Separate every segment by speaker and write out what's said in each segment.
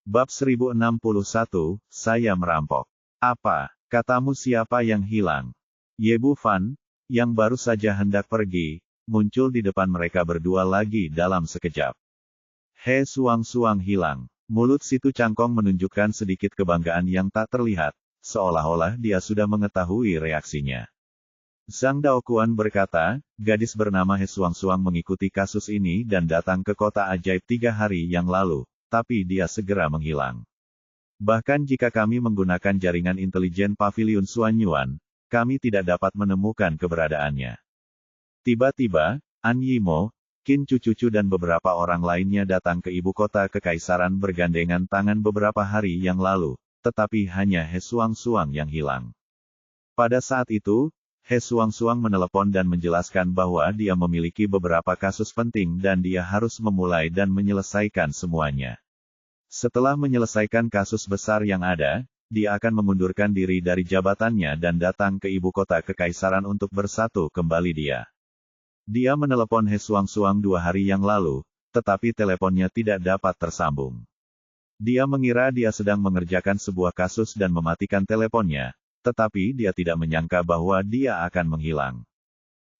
Speaker 1: Bab 1061, saya merampok. Apa, katamu siapa yang hilang? Ye Bufan, yang baru saja hendak pergi, muncul di depan mereka berdua lagi dalam sekejap. He Suang-Suang hilang. Mulut situ cangkong menunjukkan sedikit kebanggaan yang tak terlihat, seolah-olah dia sudah mengetahui reaksinya. Zhang Daoquan berkata, gadis bernama He Suang-Suang mengikuti kasus ini dan datang ke kota ajaib 3 hari yang lalu. Tapi dia segera menghilang. Bahkan jika kami menggunakan jaringan intelijen Pavilion Suanyuan, kami tidak dapat menemukan keberadaannya. Tiba-tiba, An Yimo, Qin Cucucu dan beberapa orang lainnya datang ke ibu kota kekaisaran bergandengan tangan beberapa hari yang lalu, tetapi hanya He Suang-Suang yang hilang. Pada saat itu, He Suang-Suang menelepon dan menjelaskan bahwa dia memiliki beberapa kasus penting dan dia harus memulai dan menyelesaikan semuanya. Setelah menyelesaikan kasus besar yang ada, dia akan mengundurkan diri dari jabatannya dan datang ke ibu kota kekaisaran untuk bersatu kembali dia. Dia menelepon He Suang-Suang 2 hari yang lalu, tetapi teleponnya tidak dapat tersambung. Dia mengira dia sedang mengerjakan sebuah kasus dan mematikan teleponnya, tetapi dia tidak menyangka bahwa dia akan menghilang.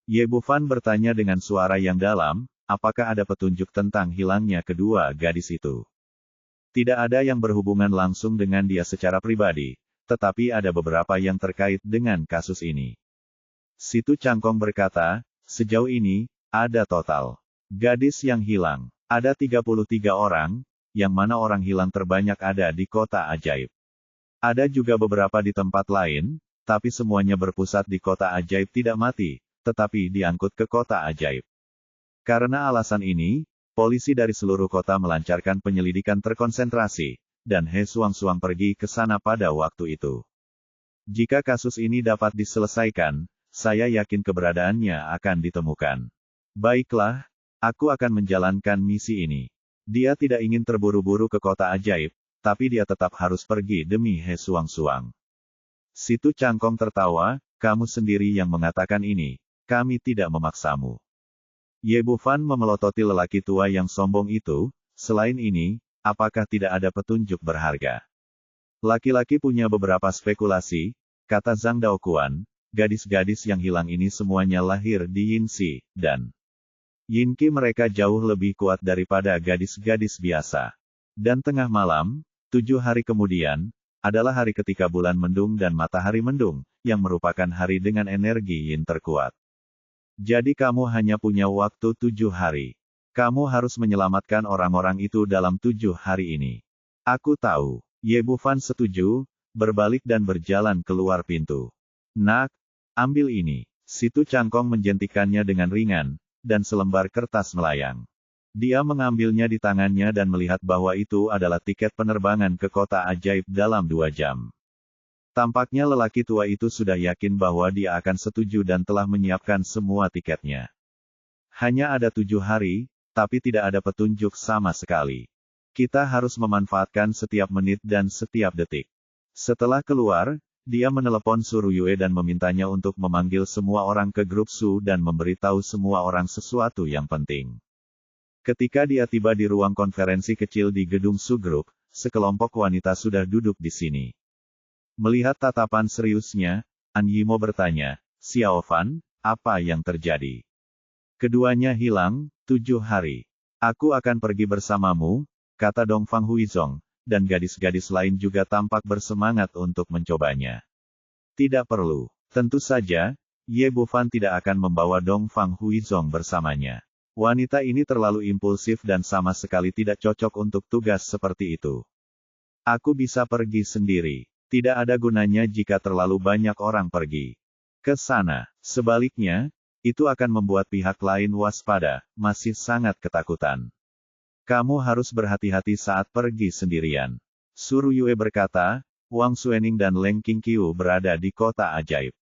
Speaker 1: Ye Bufan bertanya dengan suara yang dalam, apakah ada petunjuk tentang hilangnya kedua gadis itu? Tidak ada yang berhubungan langsung dengan dia secara pribadi, tetapi ada beberapa yang terkait dengan kasus ini. Situ Cangkong berkata, sejauh ini, ada total gadis yang hilang. Ada 33 orang, yang mana orang hilang terbanyak ada di kota ajaib. Ada juga beberapa di tempat lain, tapi semuanya berpusat di kota ajaib tidak mati, tetapi diangkut ke kota ajaib. Karena alasan ini, polisi dari seluruh kota melancarkan penyelidikan terkonsentrasi, dan He Suang-Suang pergi ke sana pada waktu itu. Jika kasus ini dapat diselesaikan, saya yakin keberadaannya akan ditemukan. Baiklah, aku akan menjalankan misi ini. Dia tidak ingin terburu-buru ke kota ajaib, tapi dia tetap harus pergi demi He Suang-Suang. Situ Cangkong tertawa, kamu sendiri yang mengatakan ini, kami tidak memaksamu. Ye Bufan memelototi lelaki tua yang sombong itu, selain ini, apakah tidak ada petunjuk berharga? Laki-laki punya beberapa spekulasi, kata Zhang Daoquan, gadis-gadis yang hilang ini semuanya lahir di Yinxi, dan Yinqi mereka jauh lebih kuat daripada gadis-gadis biasa. Dan tengah malam, 7 hari kemudian, adalah hari ketika bulan mendung dan matahari mendung, yang merupakan hari dengan energi yin terkuat. Jadi kamu hanya punya waktu 7 hari. Kamu harus menyelamatkan orang-orang itu dalam 7 hari ini. Aku tahu. Ye Bufan setuju, berbalik dan berjalan keluar pintu. Nak, ambil ini. Situ Cangkong menjentikannya dengan ringan, dan selembar kertas melayang. Dia mengambilnya di tangannya dan melihat bahwa itu adalah tiket penerbangan ke kota ajaib dalam 2 jam. Tampaknya lelaki tua itu sudah yakin bahwa dia akan setuju dan telah menyiapkan semua tiketnya. Hanya ada 7 hari, tapi tidak ada petunjuk sama sekali. Kita harus memanfaatkan setiap menit dan setiap detik. Setelah keluar, dia menelepon Suruyue dan memintanya untuk memanggil semua orang ke grup Su dan memberitahu semua orang sesuatu yang penting. Ketika dia tiba di ruang konferensi kecil di gedung Su Group, sekelompok wanita sudah duduk di sini. Melihat tatapan seriusnya, An Yimo bertanya, Xiao Fan, apa yang terjadi? Keduanya hilang, 7 hari. Aku akan pergi bersamamu, kata Dongfang Huizong, dan gadis-gadis lain juga tampak bersemangat untuk mencobanya. Tidak perlu. Tentu saja, Ye Bufan tidak akan membawa Dongfang Huizong bersamanya. Wanita ini terlalu impulsif dan sama sekali tidak cocok untuk tugas seperti itu. Aku bisa pergi sendiri. Tidak ada gunanya jika terlalu banyak orang pergi ke sana. Sebaliknya, itu akan membuat pihak lain waspada, masih sangat ketakutan. Kamu harus berhati-hati saat pergi sendirian. Suruyue berkata, Wang Suening dan Leng Qingqiu berada di kota ajaib.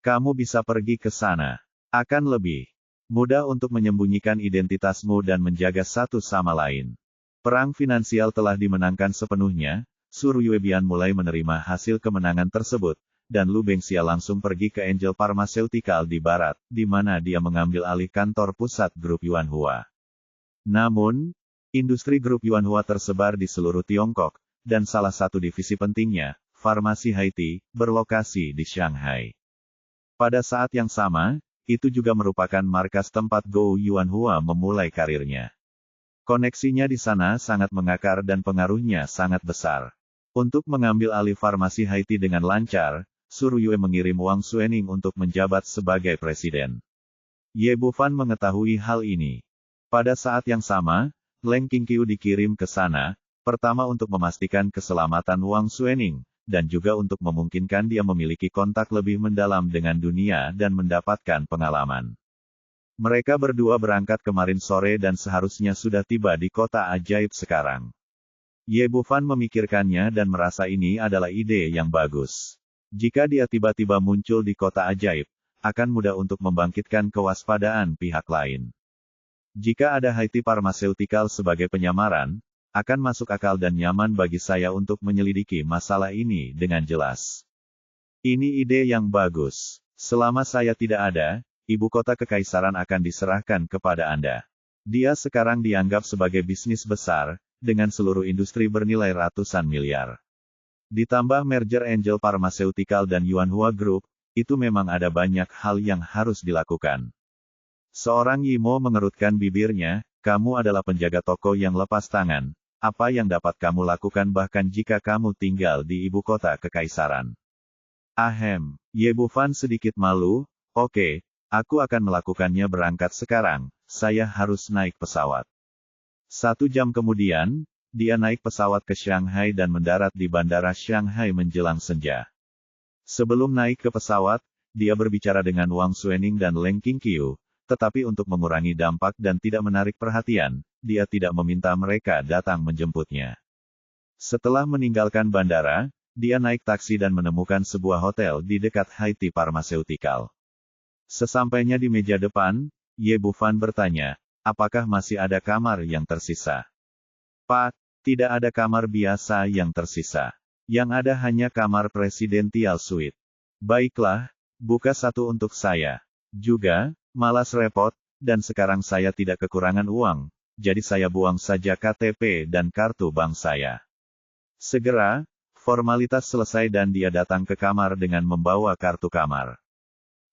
Speaker 1: Kamu bisa pergi ke sana. Akan lebih mudah untuk menyembunyikan identitasmu dan menjaga satu sama lain. Perang finansial telah dimenangkan sepenuhnya, Suruyue Bian mulai menerima hasil kemenangan tersebut, dan Lu Bengxia langsung pergi ke Angel Pharmaceutical di barat, di mana dia mengambil alih kantor pusat grup Yuanhua. Namun, Industri grup Yuanhua tersebar di seluruh Tiongkok, dan salah satu divisi pentingnya, farmasi Haiti, berlokasi di Shanghai. Pada saat yang sama, itu juga merupakan markas tempat Gou Yuanhua memulai karirnya. Koneksinya di sana sangat mengakar dan pengaruhnya sangat besar. Untuk mengambil alih farmasi Haiti dengan lancar, Su Ruyue mengirim Wang Xuening untuk menjabat sebagai presiden. Ye Bufan mengetahui hal ini. Pada saat yang sama, Leng Qingqiu dikirim ke sana, pertama untuk memastikan keselamatan Wang Xuening, dan juga untuk memungkinkan dia memiliki kontak lebih mendalam dengan dunia dan mendapatkan pengalaman. Mereka berdua berangkat kemarin sore dan seharusnya sudah tiba di kota ajaib sekarang. Ye Bufan memikirkannya dan merasa ini adalah ide yang bagus. Jika dia tiba-tiba muncul di kota ajaib, akan mudah untuk membangkitkan kewaspadaan pihak lain. Jika ada Haiti Pharmaceutical sebagai penyamaran, akan masuk akal dan nyaman bagi saya untuk menyelidiki masalah ini dengan jelas. Ini ide yang bagus. Selama saya tidak ada, ibu kota kekaisaran akan diserahkan kepada Anda. Dia sekarang dianggap sebagai bisnis besar, dengan seluruh industri bernilai ratusan miliar. Ditambah merger Angel Pharmaceutical dan Yuanhua Group, itu memang ada banyak hal yang harus dilakukan. Seorang Yimo mengerutkan bibirnya, kamu adalah penjaga toko yang lepas tangan, apa yang dapat kamu lakukan bahkan jika kamu tinggal di ibu kota kekaisaran? Ahem, Ye Bufan sedikit malu, oke, aku akan melakukannya berangkat sekarang, saya harus naik pesawat. 1 jam kemudian, dia naik pesawat ke Shanghai dan mendarat di bandara Shanghai menjelang senja. Sebelum naik ke pesawat, dia berbicara dengan Wang Xuening dan Leng Qingqiu, tetapi untuk mengurangi dampak dan tidak menarik perhatian, dia tidak meminta mereka datang menjemputnya. Setelah meninggalkan bandara, dia naik taksi dan menemukan sebuah hotel di dekat Haiti Pharmaceutical. Sesampainya di meja depan, Ye Bufan bertanya, apakah masih ada kamar yang tersisa? Pak, tidak ada kamar biasa yang tersisa. Yang ada hanya kamar Presidential Suite. Baiklah, buka satu untuk saya. Juga, malas repot, dan sekarang saya tidak kekurangan uang, jadi saya buang saja KTP dan kartu bank saya. Segera, formalitas selesai dan dia datang ke kamar dengan membawa kartu kamar.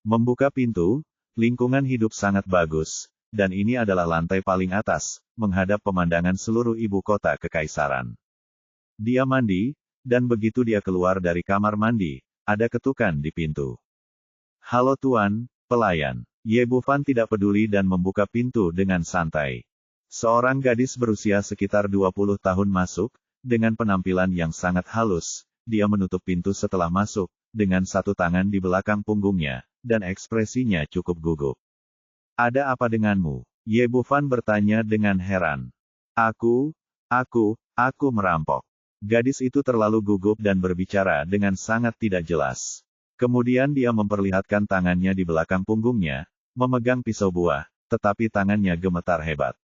Speaker 1: Membuka pintu, lingkungan hidup sangat bagus, dan ini adalah lantai paling atas, menghadap pemandangan seluruh ibu kota kekaisaran. Dia mandi, dan begitu dia keluar dari kamar mandi, ada ketukan di pintu. Halo tuan, pelayan. Ye Bufan tidak peduli dan membuka pintu dengan santai. Seorang gadis berusia sekitar 20 tahun masuk, dengan penampilan yang sangat halus, dia menutup pintu setelah masuk, dengan satu tangan di belakang punggungnya, dan ekspresinya cukup gugup. Ada apa denganmu? Ye Bufan bertanya dengan heran. Aku merampok. Gadis itu terlalu gugup dan berbicara dengan sangat tidak jelas. Kemudian dia memperlihatkan tangannya di belakang punggungnya, memegang pisau buah, tetapi tangannya gemetar hebat.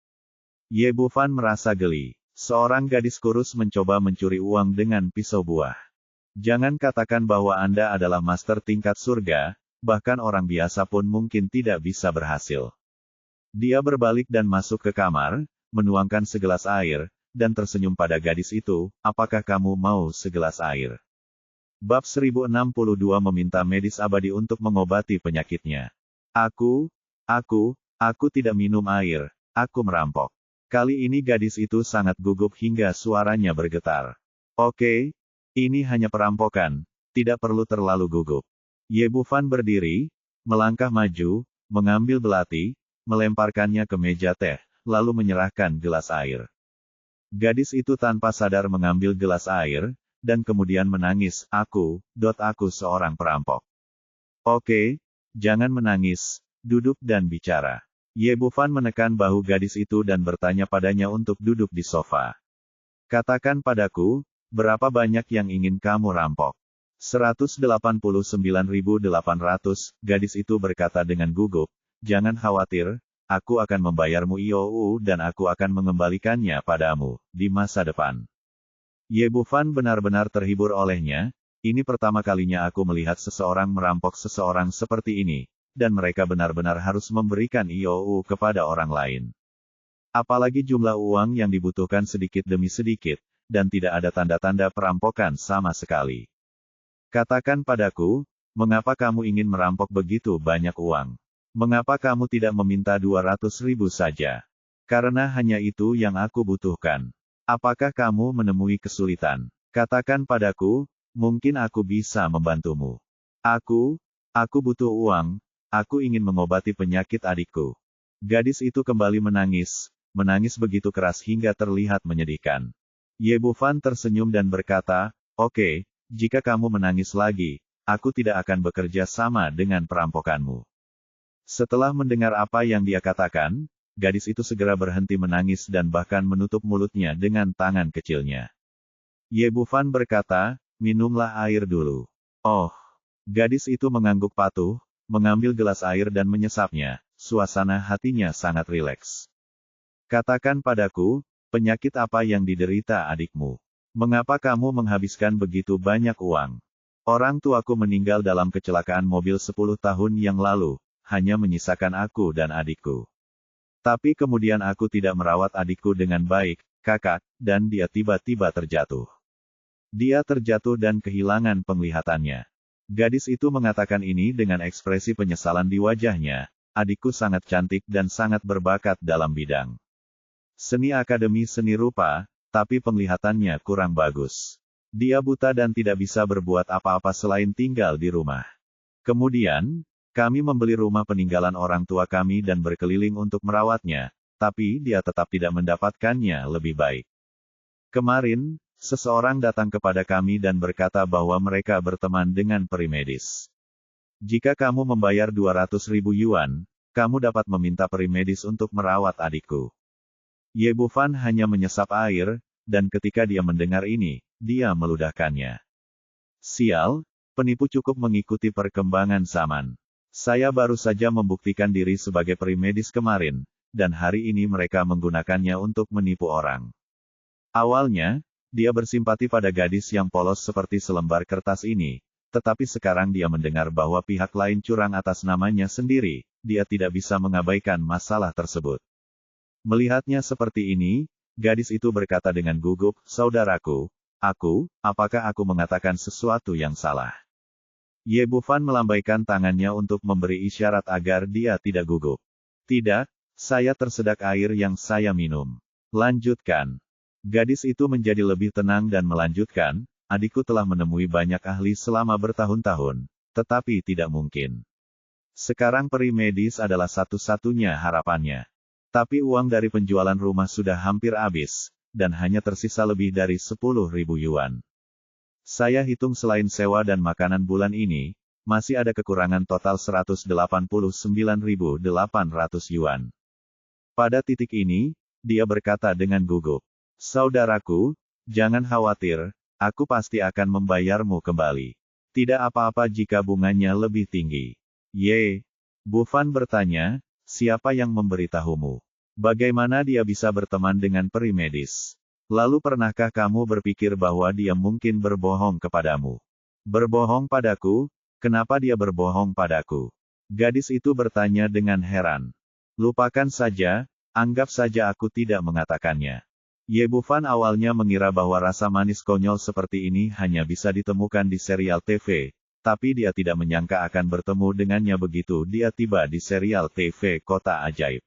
Speaker 1: Ye Bufan merasa geli. Seorang gadis kurus mencoba mencuri uang dengan pisau buah. Jangan katakan bahwa Anda adalah master tingkat surga, bahkan orang biasa pun mungkin tidak bisa berhasil. Dia berbalik dan masuk ke kamar, menuangkan segelas air, dan tersenyum pada gadis itu, apakah kamu mau segelas air? Bab 1062 meminta medis abadi untuk mengobati penyakitnya. Aku tidak minum air, aku merampok. Kali ini gadis itu sangat gugup hingga suaranya bergetar. Oke, ini hanya perampokan, tidak perlu terlalu gugup. Ye Bufan berdiri, melangkah maju, mengambil belati, melemparkannya ke meja teh, lalu menyerahkan gelas air. Gadis itu tanpa sadar mengambil gelas air, dan kemudian menangis, aku seorang perampok. Oke, jangan menangis, duduk dan bicara. Ye Bufan menekan bahu gadis itu dan bertanya padanya untuk duduk di sofa. Katakan padaku, berapa banyak yang ingin kamu rampok? 189.800, gadis itu berkata dengan gugup, jangan khawatir, aku akan membayarmu IOU dan aku akan mengembalikannya padamu, di masa depan. Ye Bufan benar-benar terhibur olehnya, ini pertama kalinya aku melihat seseorang merampok seseorang seperti ini, dan mereka benar-benar harus memberikan IOU kepada orang lain. Apalagi jumlah uang yang dibutuhkan sedikit demi sedikit, dan tidak ada tanda-tanda perampokan sama sekali. Katakan padaku, mengapa kamu ingin merampok begitu banyak uang? Mengapa kamu tidak meminta 200.000 saja? Karena hanya itu yang aku butuhkan. Apakah kamu menemui kesulitan? Katakan padaku, mungkin aku bisa membantumu. Aku butuh uang, aku ingin mengobati penyakit adikku. Gadis itu kembali menangis begitu keras hingga terlihat menyedihkan. Ye Bufan tersenyum dan berkata, "Oke, jika kamu menangis lagi, aku tidak akan bekerja sama dengan perampokanmu." Setelah mendengar apa yang dia katakan, gadis itu segera berhenti menangis dan bahkan menutup mulutnya dengan tangan kecilnya. Ye Bufan berkata, "Minumlah air dulu." Oh, gadis itu mengangguk patuh, mengambil gelas air dan menyesapnya, suasana hatinya sangat rileks. "Katakan padaku, penyakit apa yang diderita adikmu? Mengapa kamu menghabiskan begitu banyak uang? Orang tuaku meninggal dalam kecelakaan mobil 10 tahun yang lalu, hanya menyisakan aku dan adikku. Tapi kemudian aku tidak merawat adikku dengan baik, kakak, dan dia tiba-tiba terjatuh. Dia terjatuh dan kehilangan penglihatannya." Gadis itu mengatakan ini dengan ekspresi penyesalan di wajahnya. "Adikku sangat cantik dan sangat berbakat dalam bidang seni akademi seni rupa, tapi penglihatannya kurang bagus. Dia buta dan tidak bisa berbuat apa-apa selain tinggal di rumah. Kemudian, kami membeli rumah peninggalan orang tua kami dan berkeliling untuk merawatnya, tapi dia tetap tidak mendapatkannya lebih baik. Kemarin, seseorang datang kepada kami dan berkata bahwa mereka berteman dengan peri medis. Jika kamu membayar 200.000 yuan, kamu dapat meminta peri medis untuk merawat adikku." Ye Bufan hanya menyesap air, dan ketika dia mendengar ini, dia meludahkannya. "Sial, penipu cukup mengikuti perkembangan zaman. Saya baru saja membuktikan diri sebagai peri medis kemarin, dan hari ini mereka menggunakannya untuk menipu orang." Awalnya, dia bersimpati pada gadis yang polos seperti selembar kertas ini, tetapi sekarang dia mendengar bahwa pihak lain curang atas namanya sendiri, dia tidak bisa mengabaikan masalah tersebut. Melihatnya seperti ini, gadis itu berkata dengan gugup, "Saudaraku, apakah aku mengatakan sesuatu yang salah?" Ye Bufan melambaikan tangannya untuk memberi isyarat agar dia tidak gugup. "Tidak, saya tersedak air yang saya minum." "Lanjutkan." Gadis itu menjadi lebih tenang dan melanjutkan, "Adikku telah menemui banyak ahli selama bertahun-tahun, tetapi tidak mungkin. Sekarang peri medis adalah satu-satunya harapannya. Tapi uang dari penjualan rumah sudah hampir habis, dan hanya tersisa lebih dari 10.000 yuan. Saya hitung selain sewa dan makanan bulan ini, masih ada kekurangan total 189.800 yuan." Pada titik ini, dia berkata dengan gugup, "Saudaraku, jangan khawatir, aku pasti akan membayarmu kembali. Tidak apa-apa jika bunganya lebih tinggi." Ye Bufan bertanya, "Siapa yang memberitahumu? Bagaimana dia bisa berteman dengan peri medis? Lalu pernahkah kamu berpikir bahwa dia mungkin berbohong kepadamu?" "Berbohong padaku? Kenapa dia berbohong padaku?" Gadis itu bertanya dengan heran. "Lupakan saja, anggap saja aku tidak mengatakannya." Ye Bufan awalnya mengira bahwa rasa manis konyol seperti ini hanya bisa ditemukan di serial TV, tapi dia tidak menyangka akan bertemu dengannya begitu dia tiba di serial TV Kota Ajaib.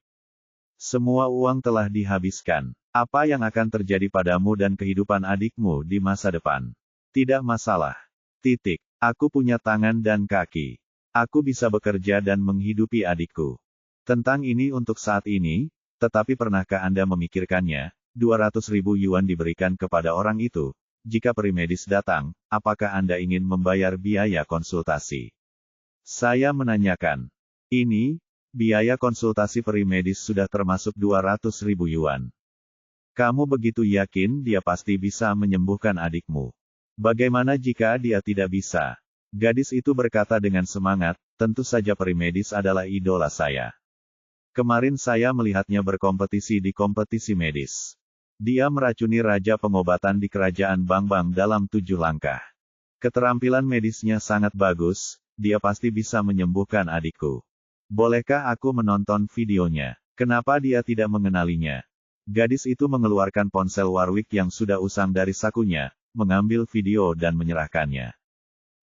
Speaker 1: "Semua uang telah dihabiskan. Apa yang akan terjadi padamu dan kehidupan adikmu di masa depan? Tidak masalah. Titik. Aku punya tangan dan kaki. Aku bisa bekerja dan menghidupi adikku. Tentang ini untuk saat ini, tetapi pernahkah Anda memikirkannya? 200.000 yuan diberikan kepada orang itu. Jika peri medis datang, apakah Anda ingin membayar biaya konsultasi?" Saya menanyakan. "Ini, biaya konsultasi peri medis sudah termasuk 200.000 yuan. Kamu begitu yakin dia pasti bisa menyembuhkan adikmu? Bagaimana jika dia tidak bisa?" Gadis itu berkata dengan semangat, "Tentu saja peri medis adalah idola saya. Kemarin saya melihatnya berkompetisi di kompetisi medis. Dia meracuni raja pengobatan di kerajaan Bangbang dalam 7 langkah. Keterampilan medisnya sangat bagus, dia pasti bisa menyembuhkan adikku. Bolehkah aku menonton videonya? Kenapa dia tidak mengenalinya?" Gadis itu mengeluarkan ponsel Warwick yang sudah usang dari sakunya, mengambil video dan menyerahkannya.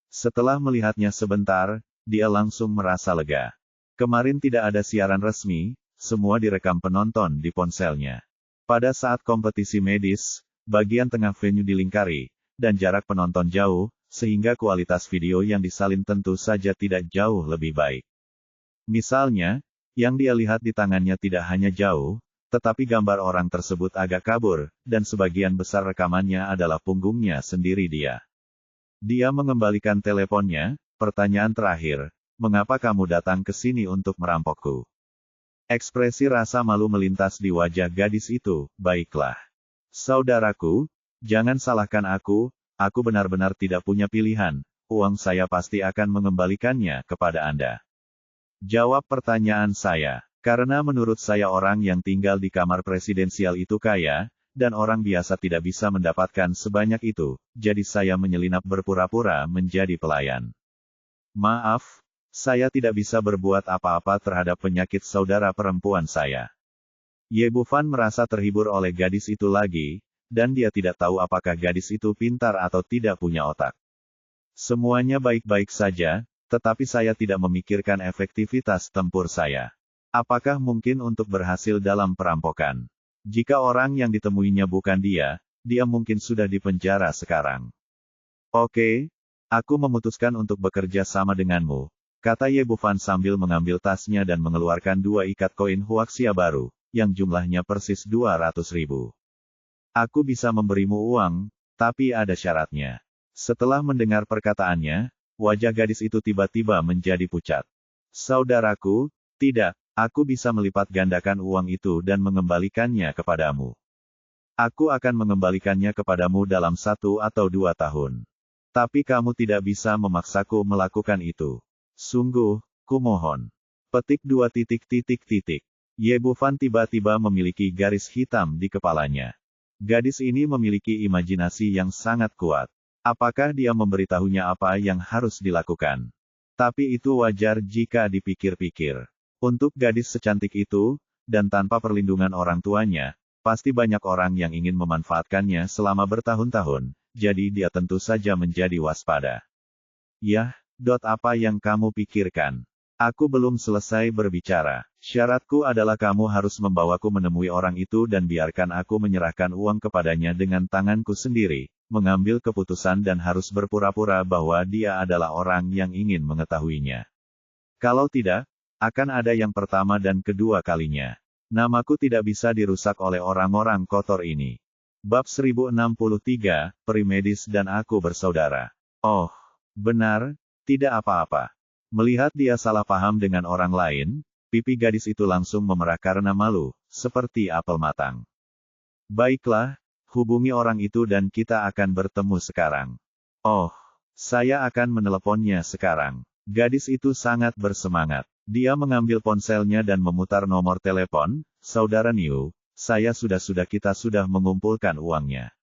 Speaker 1: Setelah melihatnya sebentar, dia langsung merasa lega. Kemarin tidak ada siaran resmi, semua direkam penonton di ponselnya. Pada saat kompetisi medis, bagian tengah venue dilingkari, dan jarak penonton jauh, sehingga kualitas video yang disalin tentu saja tidak jauh lebih baik. Misalnya, yang dia lihat di tangannya tidak hanya jauh, tetapi gambar orang tersebut agak kabur, dan sebagian besar rekamannya adalah punggungnya sendiri dia. Dia mengembalikan teleponnya, pertanyaan terakhir, mengapa kamu datang ke sini untuk merampokku? Ekspresi rasa malu melintas di wajah gadis itu, baiklah. Saudaraku, jangan salahkan aku benar-benar tidak punya pilihan, uang saya pasti akan mengembalikannya kepada Anda. Jawab pertanyaan saya. Karena menurut saya orang yang tinggal di kamar presidensial itu kaya, dan orang biasa tidak bisa mendapatkan sebanyak itu, jadi saya menyelinap berpura-pura menjadi pelayan. Maaf, saya tidak bisa berbuat apa-apa terhadap penyakit saudara perempuan saya. Ye Bufan merasa terhibur oleh gadis itu lagi, dan dia tidak tahu apakah gadis itu pintar atau tidak punya otak. Semuanya baik-baik saja, tetapi saya tidak memikirkan efektivitas tempur saya. Apakah mungkin untuk berhasil dalam perampokan? Jika orang yang ditemuinya bukan dia mungkin sudah dipenjara sekarang. Oke, aku memutuskan untuk bekerja sama denganmu, kata Ye Bufan sambil mengambil tasnya dan mengeluarkan 2 ikat koin Huaxia baru, yang jumlahnya persis 200.000. Aku bisa memberimu uang, tapi ada syaratnya. Setelah mendengar perkataannya, wajah gadis itu tiba-tiba menjadi pucat. Saudaraku, tidak. Aku bisa melipat gandakan uang itu dan mengembalikannya kepadamu. Aku akan mengembalikannya kepadamu dalam 1 atau 2 tahun. Tapi kamu tidak bisa memaksaku melakukan itu. Sungguh, kumohon. Petik 2 titik. Ye Bufan tiba-tiba memiliki garis hitam di kepalanya. Gadis ini memiliki imajinasi yang sangat kuat. Apakah dia memberitahunya apa yang harus dilakukan? Tapi itu wajar jika dipikir-pikir. Untuk gadis secantik itu, dan tanpa perlindungan orang tuanya, pasti banyak orang yang ingin memanfaatkannya selama bertahun-tahun, jadi dia tentu saja menjadi waspada. Yah, apa yang kamu pikirkan? Aku belum selesai berbicara. Syaratku adalah kamu harus membawaku menemui orang itu dan biarkan aku menyerahkan uang kepadanya dengan tanganku sendiri, mengambil keputusan dan harus berpura-pura bahwa dia adalah orang yang ingin mengetahuinya. Kalau tidak, akan ada yang pertama dan kedua kalinya. Namaku tidak bisa dirusak oleh orang-orang kotor ini. Bab 1063, Primedis dan aku bersaudara. Oh, benar, tidak apa-apa. Melihat dia salah paham dengan orang lain, pipi gadis itu langsung memerah karena malu, seperti apel matang. Baiklah, hubungi orang itu dan kita akan bertemu sekarang. Oh, saya akan meneleponnya sekarang. Gadis itu sangat bersemangat. Dia mengambil ponselnya dan memutar nomor telepon, Saudara Niu, kita sudah mengumpulkan uangnya.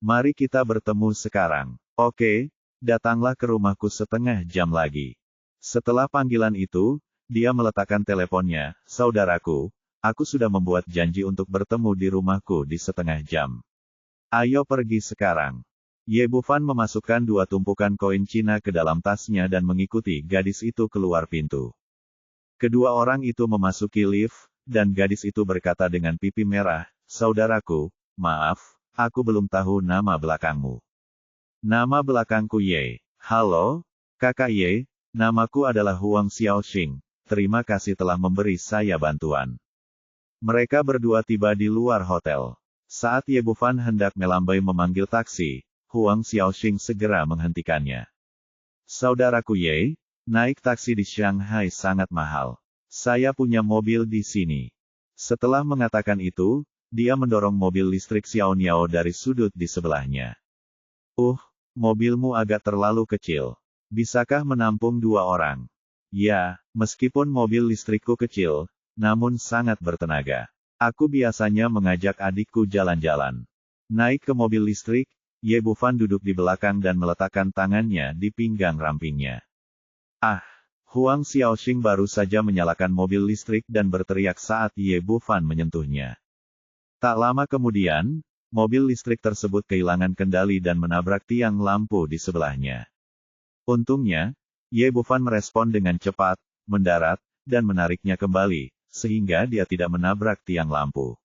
Speaker 1: Mari kita bertemu sekarang. Oke, datanglah ke rumahku setengah jam lagi. Setelah panggilan itu, dia meletakkan teleponnya, Saudaraku, aku sudah membuat janji untuk bertemu di rumahku di setengah jam. Ayo pergi sekarang. Ye Bufan memasukkan 2 tumpukan koin Cina ke dalam tasnya dan mengikuti gadis itu keluar pintu. Kedua orang itu memasuki lift, dan gadis itu berkata dengan pipi merah, Saudaraku, maaf, aku belum tahu nama belakangmu. Nama belakangku Ye. Halo, kakak Ye, namaku adalah Huang Xiaoxing, terima kasih telah memberi saya bantuan. Mereka berdua tiba di luar hotel. Saat Ye Bufan hendak melambai memanggil taksi, Huang Xiaoxing segera menghentikannya. Saudaraku Ye, naik taksi di Shanghai sangat mahal. Saya punya mobil di sini. Setelah mengatakan itu, dia mendorong mobil listrik Xiao Niao dari sudut di sebelahnya. Mobilmu agak terlalu kecil. Bisakah menampung 2 orang? Ya, meskipun mobil listrikku kecil, namun sangat bertenaga. Aku biasanya mengajak adikku jalan-jalan. Naik ke mobil listrik, Ye Bufan duduk di belakang dan meletakkan tangannya di pinggang rampingnya. Huang Xiaoxing baru saja menyalakan mobil listrik dan berteriak saat Ye Bufan menyentuhnya. Tak lama kemudian, mobil listrik tersebut kehilangan kendali dan menabrak tiang lampu di sebelahnya. Untungnya, Ye Bufan merespon dengan cepat, mendarat, dan menariknya kembali, sehingga dia tidak menabrak tiang lampu.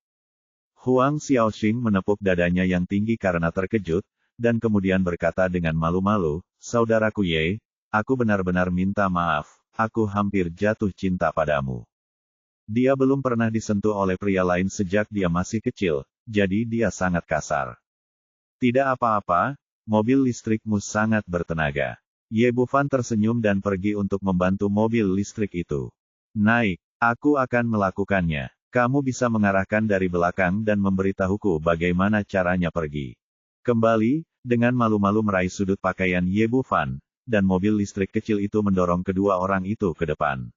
Speaker 1: Huang Xiaoxing menepuk dadanya yang tinggi karena terkejut, dan kemudian berkata dengan malu-malu, "Saudaraku Ye, aku benar-benar minta maaf, aku hampir jatuh cinta padamu." Dia belum pernah disentuh oleh pria lain sejak dia masih kecil, jadi dia sangat kasar. Tidak apa-apa, mobil listrikmu sangat bertenaga. Ye Bufan tersenyum dan pergi untuk membantu mobil listrik itu. Naik, aku akan melakukannya. Kamu bisa mengarahkan dari belakang dan memberitahuku bagaimana caranya pergi. Kembali, dengan malu-malu meraih sudut pakaian Ye Bufan, dan mobil listrik kecil itu mendorong kedua orang itu ke depan.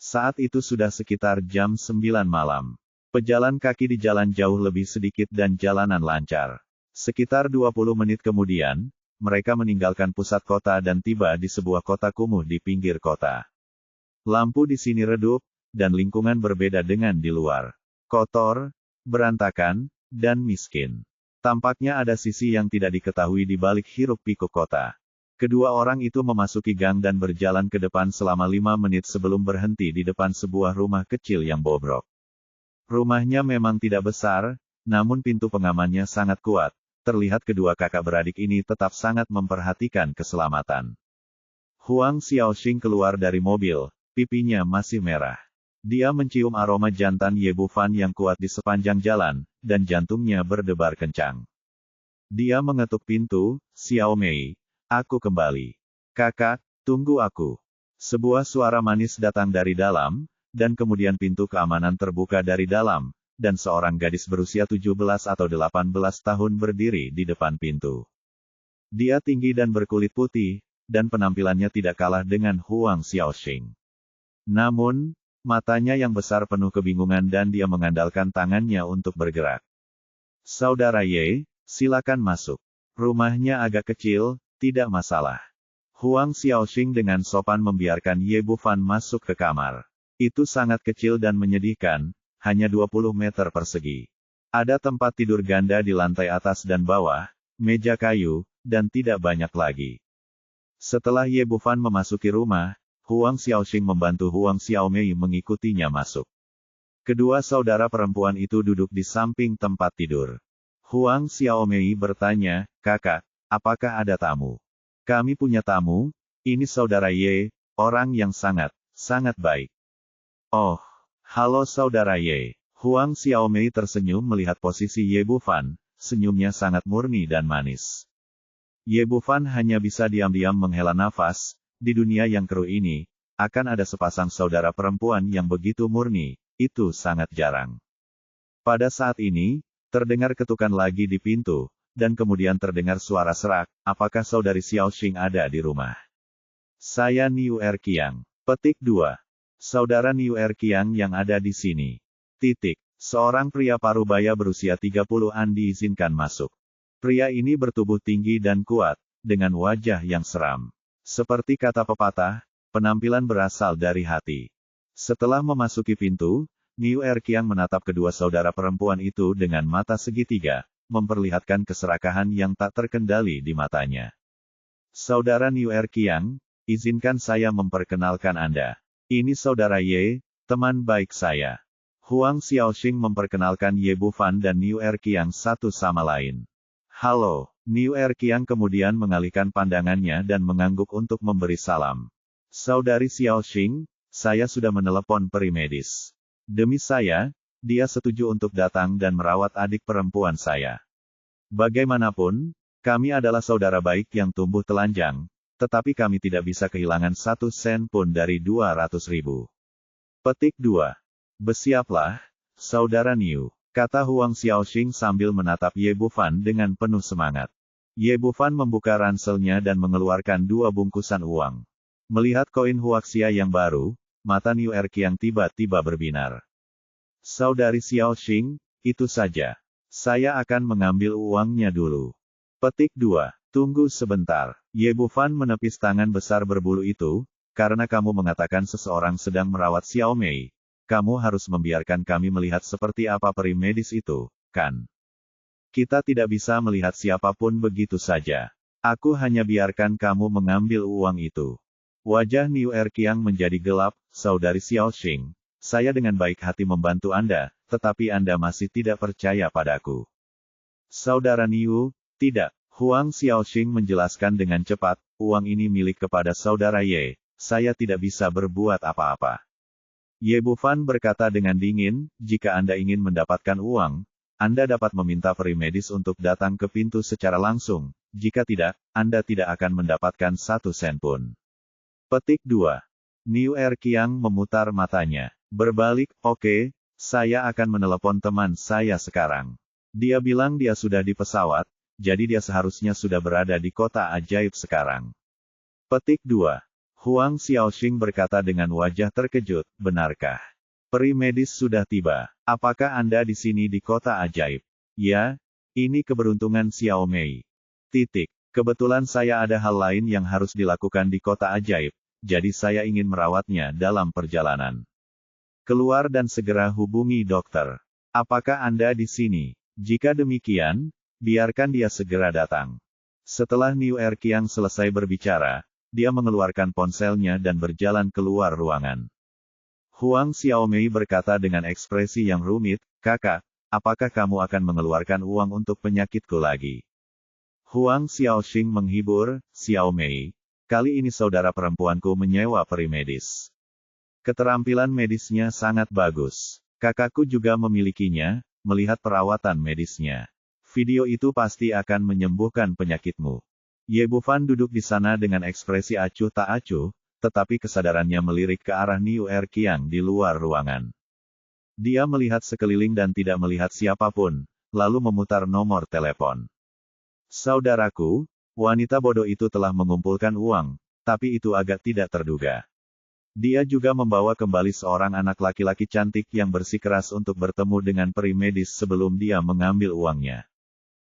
Speaker 1: Saat itu sudah sekitar jam 9 malam. Pejalan kaki di jalan jauh lebih sedikit dan jalanan lancar. Sekitar 20 menit kemudian, mereka meninggalkan pusat kota dan tiba di sebuah kota kumuh di pinggir kota. Lampu di sini redup, dan lingkungan berbeda dengan di luar. Kotor, berantakan, dan miskin. Tampaknya ada sisi yang tidak diketahui di balik hiruk-pikuk kota. Kedua orang itu memasuki gang dan berjalan ke depan selama 5 menit sebelum berhenti di depan sebuah rumah kecil yang bobrok. Rumahnya memang tidak besar, namun pintu pengamannya sangat kuat. Terlihat kedua kakak beradik ini tetap sangat memperhatikan keselamatan. Huang Xiaoxing keluar dari mobil, pipinya masih merah. Dia mencium aroma jantan Ye Bufan yang kuat di sepanjang jalan, dan jantungnya berdebar kencang. Dia mengetuk pintu, "Xiao Mei, aku kembali. Kakak, tunggu aku." Sebuah suara manis datang dari dalam, dan kemudian pintu keamanan terbuka dari dalam, dan seorang gadis berusia 17 atau 18 tahun berdiri di depan pintu. Dia tinggi dan berkulit putih, dan penampilannya tidak kalah dengan Huang Xiaoxing. Namun, matanya yang besar penuh kebingungan dan dia mengandalkan tangannya untuk bergerak. "Saudara Ye, silakan masuk. Rumahnya agak kecil, tidak masalah." Huang Xiaoxing dengan sopan membiarkan Ye Bufan masuk ke kamar. Itu sangat kecil dan menyedihkan, hanya 20 meter persegi. Ada tempat tidur ganda di lantai atas dan bawah, meja kayu, dan tidak banyak lagi. Setelah Ye Bufan memasuki rumah, Huang Xiaoxing membantu Huang Xiaomei mengikutinya masuk. Kedua saudara perempuan itu duduk di samping tempat tidur. Huang Xiaomei bertanya, "Kakak, apakah ada tamu?" "Kami punya tamu, ini saudara Ye, orang yang sangat baik." "Oh, halo saudara Ye." Huang Xiaomei tersenyum melihat posisi Ye Bufan, senyumnya sangat murni dan manis. Ye Bufan hanya bisa diam-diam menghela nafas, di dunia yang keruh ini, akan ada sepasang saudara perempuan yang begitu murni, itu sangat jarang. Pada saat ini, terdengar ketukan lagi di pintu, dan kemudian terdengar suara serak, "Apakah saudari Xiaoxing ada di rumah?" "Saya Niu Erqiang." Petik 2. Saudara Niu Erqiang yang ada di sini. Titik. Seorang pria parubaya berusia 30-an diizinkan masuk. Pria ini bertubuh tinggi dan kuat, dengan wajah yang seram. Seperti kata pepatah, penampilan berasal dari hati. Setelah memasuki pintu, Niu Erqiang menatap kedua saudara perempuan itu dengan mata segitiga, memperlihatkan keserakahan yang tak terkendali di matanya. "Saudara Niu Erqiang, izinkan saya memperkenalkan Anda. Ini saudara Ye, teman baik saya." Huang Xiaoxing memperkenalkan Ye Bufan dan Niu Erqiang satu sama lain. "Halo." Niu Erqiang kemudian mengalihkan pandangannya dan mengangguk untuk memberi salam. "Saudari Xiaoxing, saya sudah menelepon peri medis. Demi saya, dia setuju untuk datang dan merawat adik perempuan saya. Bagaimanapun, kami adalah saudara baik yang tumbuh telanjang, tetapi kami tidak bisa kehilangan 1 sen pun dari 200.000. Petik 2. Bersiaplah, saudara Niu, kata Huang Xiaoxing sambil menatap Ye Bufan dengan penuh semangat. Ye Bufan membuka ranselnya dan mengeluarkan 2 bungkusan uang. Melihat koin huaxia yang baru, mata Niu Erqiang tiba-tiba berbinar. "Saudari Xiaoxing, itu saja. Saya akan mengambil uangnya dulu." Petik 2. Tunggu sebentar. Ye Bufan menepis tangan besar berbulu itu, "Karena kamu mengatakan seseorang sedang merawat Xiao Mei, kamu harus membiarkan kami melihat seperti apa peri medis itu, kan? Kita tidak bisa melihat siapapun begitu saja. Aku hanya biarkan kamu mengambil uang itu. Wajah Niu Erqiang menjadi gelap, Saudari Xiaoxing. Saya dengan baik hati membantu Anda, tetapi Anda masih tidak percaya padaku. Saudara Niu, tidak. Huang Xiaoxing menjelaskan dengan cepat, uang ini milik kepada Saudara Ye. Saya tidak bisa berbuat apa-apa. Ye Bufan berkata dengan dingin, jika Anda ingin mendapatkan uang, Anda dapat meminta peri medis untuk datang ke pintu secara langsung. Jika tidak, Anda tidak akan mendapatkan 1 sen pun. Petik 2. Niu Erqiang memutar matanya. Berbalik, oke, saya akan menelepon teman saya sekarang. Dia bilang dia sudah di pesawat, jadi dia seharusnya sudah berada di kota ajaib sekarang. Petik 2. Huang Xiaoxing berkata dengan wajah terkejut, benarkah? Peri medis sudah tiba. Apakah Anda di sini di kota ajaib? Ya, ini keberuntungan Xiao Mei. Kebetulan saya ada hal lain yang harus dilakukan di kota ajaib, jadi saya ingin merawatnya dalam perjalanan. Keluar dan segera hubungi dokter. Apakah Anda di sini? Jika demikian, biarkan dia segera datang. Setelah Niu Erqiang selesai berbicara, dia mengeluarkan ponselnya dan berjalan keluar ruangan. Huang Xiaomei berkata dengan ekspresi yang rumit, kakak, apakah kamu akan mengeluarkan uang untuk penyakitku lagi? Huang Xiaoxing menghibur, Xiaomei, kali ini saudara perempuanku menyewa peri medis. Keterampilan medisnya sangat bagus. Kakakku juga memilikinya, melihat perawatan medisnya. Video itu pasti akan menyembuhkan penyakitmu. Ye Bufan duduk di sana dengan ekspresi acuh tak acuh, tetapi kesadarannya melirik ke arah Niu Erqiang di luar ruangan. Dia melihat sekeliling dan tidak melihat siapapun, lalu memutar nomor telepon. Saudaraku, wanita bodoh itu telah mengumpulkan uang, tapi itu agak tidak terduga. Dia juga membawa kembali seorang anak laki-laki cantik yang bersikeras untuk bertemu dengan peri medis sebelum dia mengambil uangnya.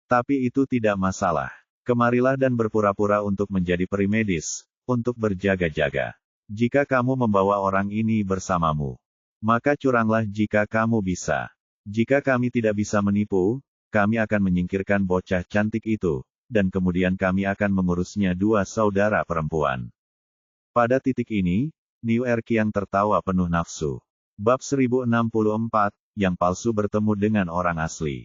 Speaker 1: Tapi itu tidak masalah. Kemarilah dan berpura-pura untuk menjadi peri medis, untuk berjaga-jaga. Jika kamu membawa orang ini bersamamu, maka curanglah jika kamu bisa. Jika kami tidak bisa menipu, kami akan menyingkirkan bocah cantik itu, dan kemudian kami akan mengurusnya 2 saudara perempuan. Pada titik ini, Niu Erqiang tertawa penuh nafsu. Bab 1064, yang palsu bertemu dengan orang asli.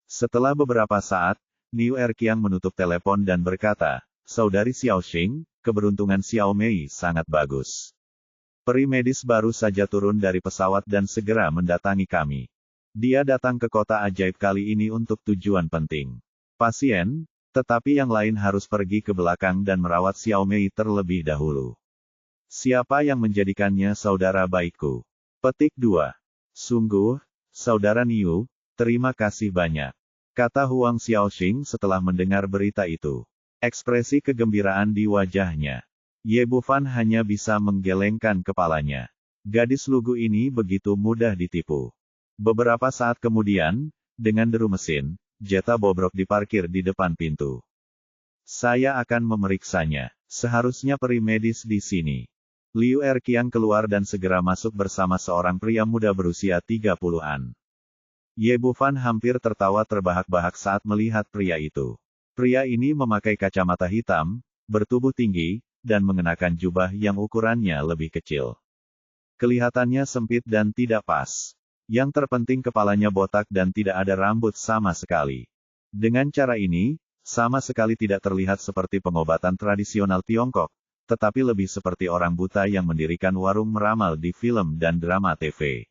Speaker 1: Setelah beberapa saat, Niu Erqiang menutup telepon dan berkata, Saudari Xiaoxing, keberuntungan Xiao Mei sangat bagus. Peri medis baru saja turun dari pesawat dan segera mendatangi kami. Dia datang ke kota ajaib kali ini untuk tujuan penting. Pasien, tetapi yang lain harus pergi ke belakang dan merawat Xiao Mei terlebih dahulu. Siapa yang menjadikannya saudara baikku? Petik 2. Sungguh, Saudara Niu, terima kasih banyak. Kata Huang Xiaoxing setelah mendengar berita itu. Ekspresi kegembiraan di wajahnya. Ye Bufan hanya bisa menggelengkan kepalanya. Gadis lugu ini begitu mudah ditipu. Beberapa saat kemudian, dengan deru mesin, Jeta bobrok diparkir di depan pintu. Saya akan memeriksanya. Seharusnya peri medis di sini. Liu Erqiang keluar dan segera masuk bersama seorang pria muda berusia 30-an. Ye Bufan hampir tertawa terbahak-bahak saat melihat pria itu. Pria ini memakai kacamata hitam, bertubuh tinggi, dan mengenakan jubah yang ukurannya lebih kecil. Kelihatannya sempit dan tidak pas. Yang terpenting kepalanya botak dan tidak ada rambut sama sekali. Dengan cara ini, sama sekali tidak terlihat seperti pengobatan tradisional Tiongkok, tetapi lebih seperti orang buta yang mendirikan warung meramal di film dan drama TV.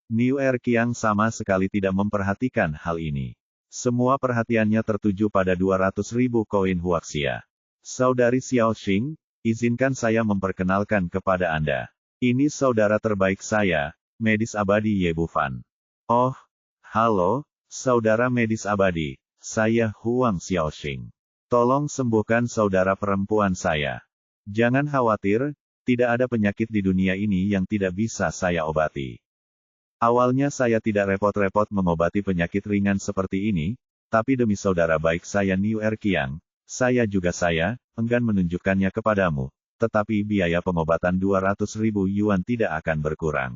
Speaker 1: Niu Erqiang sama sekali tidak memperhatikan hal ini. Semua perhatiannya tertuju pada 200.000 koin huaxia. Saudari Xiaoxing, izinkan saya memperkenalkan kepada Anda. Ini saudara terbaik saya, medis abadi Ye Bufan. Oh, halo, saudara medis abadi, saya Huang Xiaoxing. Tolong sembuhkan saudara perempuan saya. Jangan khawatir, tidak ada penyakit di dunia ini yang tidak bisa saya obati. Awalnya saya tidak repot-repot mengobati penyakit ringan seperti ini, tapi demi saudara baik saya Niu Erqiang, saya enggan menunjukkannya kepadamu, tetapi biaya pengobatan 200.000 yuan tidak akan berkurang.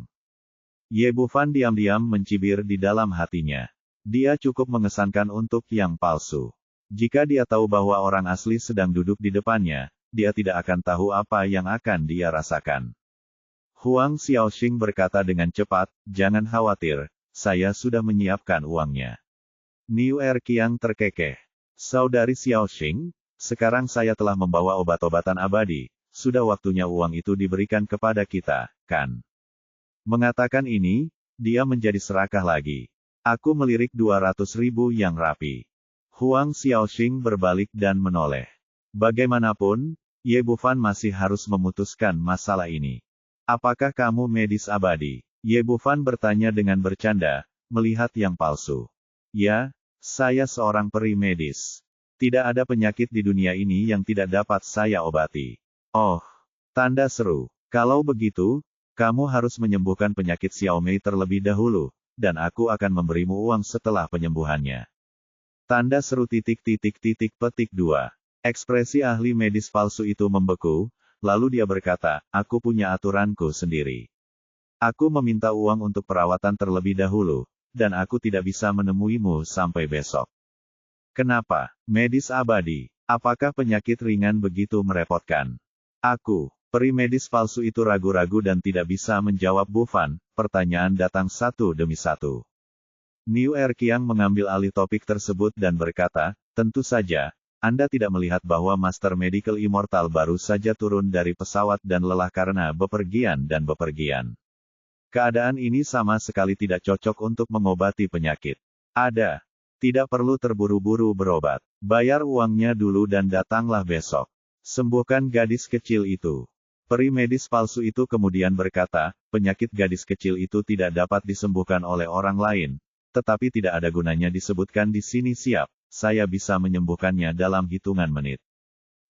Speaker 1: Ye Bufan diam-diam mencibir di dalam hatinya. Dia cukup mengesankan untuk yang palsu. Jika dia tahu bahwa orang asli sedang duduk di depannya, dia tidak akan tahu apa yang akan dia rasakan. Huang Xiaoxing berkata dengan cepat, "Jangan khawatir, saya sudah menyiapkan uangnya." Niu Erqiang terkekeh. "Saudari Xiaoxing, sekarang saya telah membawa obat-obatan abadi, sudah waktunya uang itu diberikan kepada kita, kan?" Mengatakan ini, dia menjadi serakah lagi. "Aku melirik 200.000 yang rapi." Huang Xiaoxing berbalik dan menoleh. Bagaimanapun, Ye Bufan masih harus memutuskan masalah ini. "Apakah kamu medis abadi?" Ye Bufan bertanya dengan bercanda, melihat yang palsu. "Ya, saya seorang peri medis. Tidak ada penyakit di dunia ini yang tidak dapat saya obati." "Oh," tanda seru. "Kalau begitu, kamu harus menyembuhkan penyakit Xiaomei terlebih dahulu, dan aku akan memberimu uang setelah penyembuhannya." Tanda seru ... petik 2. Ekspresi ahli medis palsu itu membeku, lalu dia berkata, "Aku punya aturanku sendiri. Aku meminta uang untuk perawatan terlebih dahulu, dan aku tidak bisa menemuimu sampai besok." "Kenapa, medis abadi? Apakah penyakit ringan begitu merepotkan?" "Aku..." Peri medis palsu itu ragu-ragu dan tidak bisa menjawab Bufan, pertanyaan datang satu demi satu. Niu Erqiang mengambil alih topik tersebut dan berkata, "Tentu saja, Anda tidak melihat bahwa Master Medical Immortal baru saja turun dari pesawat dan lelah karena bepergian dan bepergian. Keadaan ini sama sekali tidak cocok untuk mengobati penyakit. Ada. Tidak perlu terburu-buru berobat. Bayar uangnya dulu dan datanglah besok. Sembuhkan gadis kecil itu." Peri medis palsu itu kemudian berkata, "Penyakit gadis kecil itu tidak dapat disembuhkan oleh orang lain, tetapi tidak ada gunanya disebutkan di sini. Siap, saya bisa menyembuhkannya dalam hitungan menit.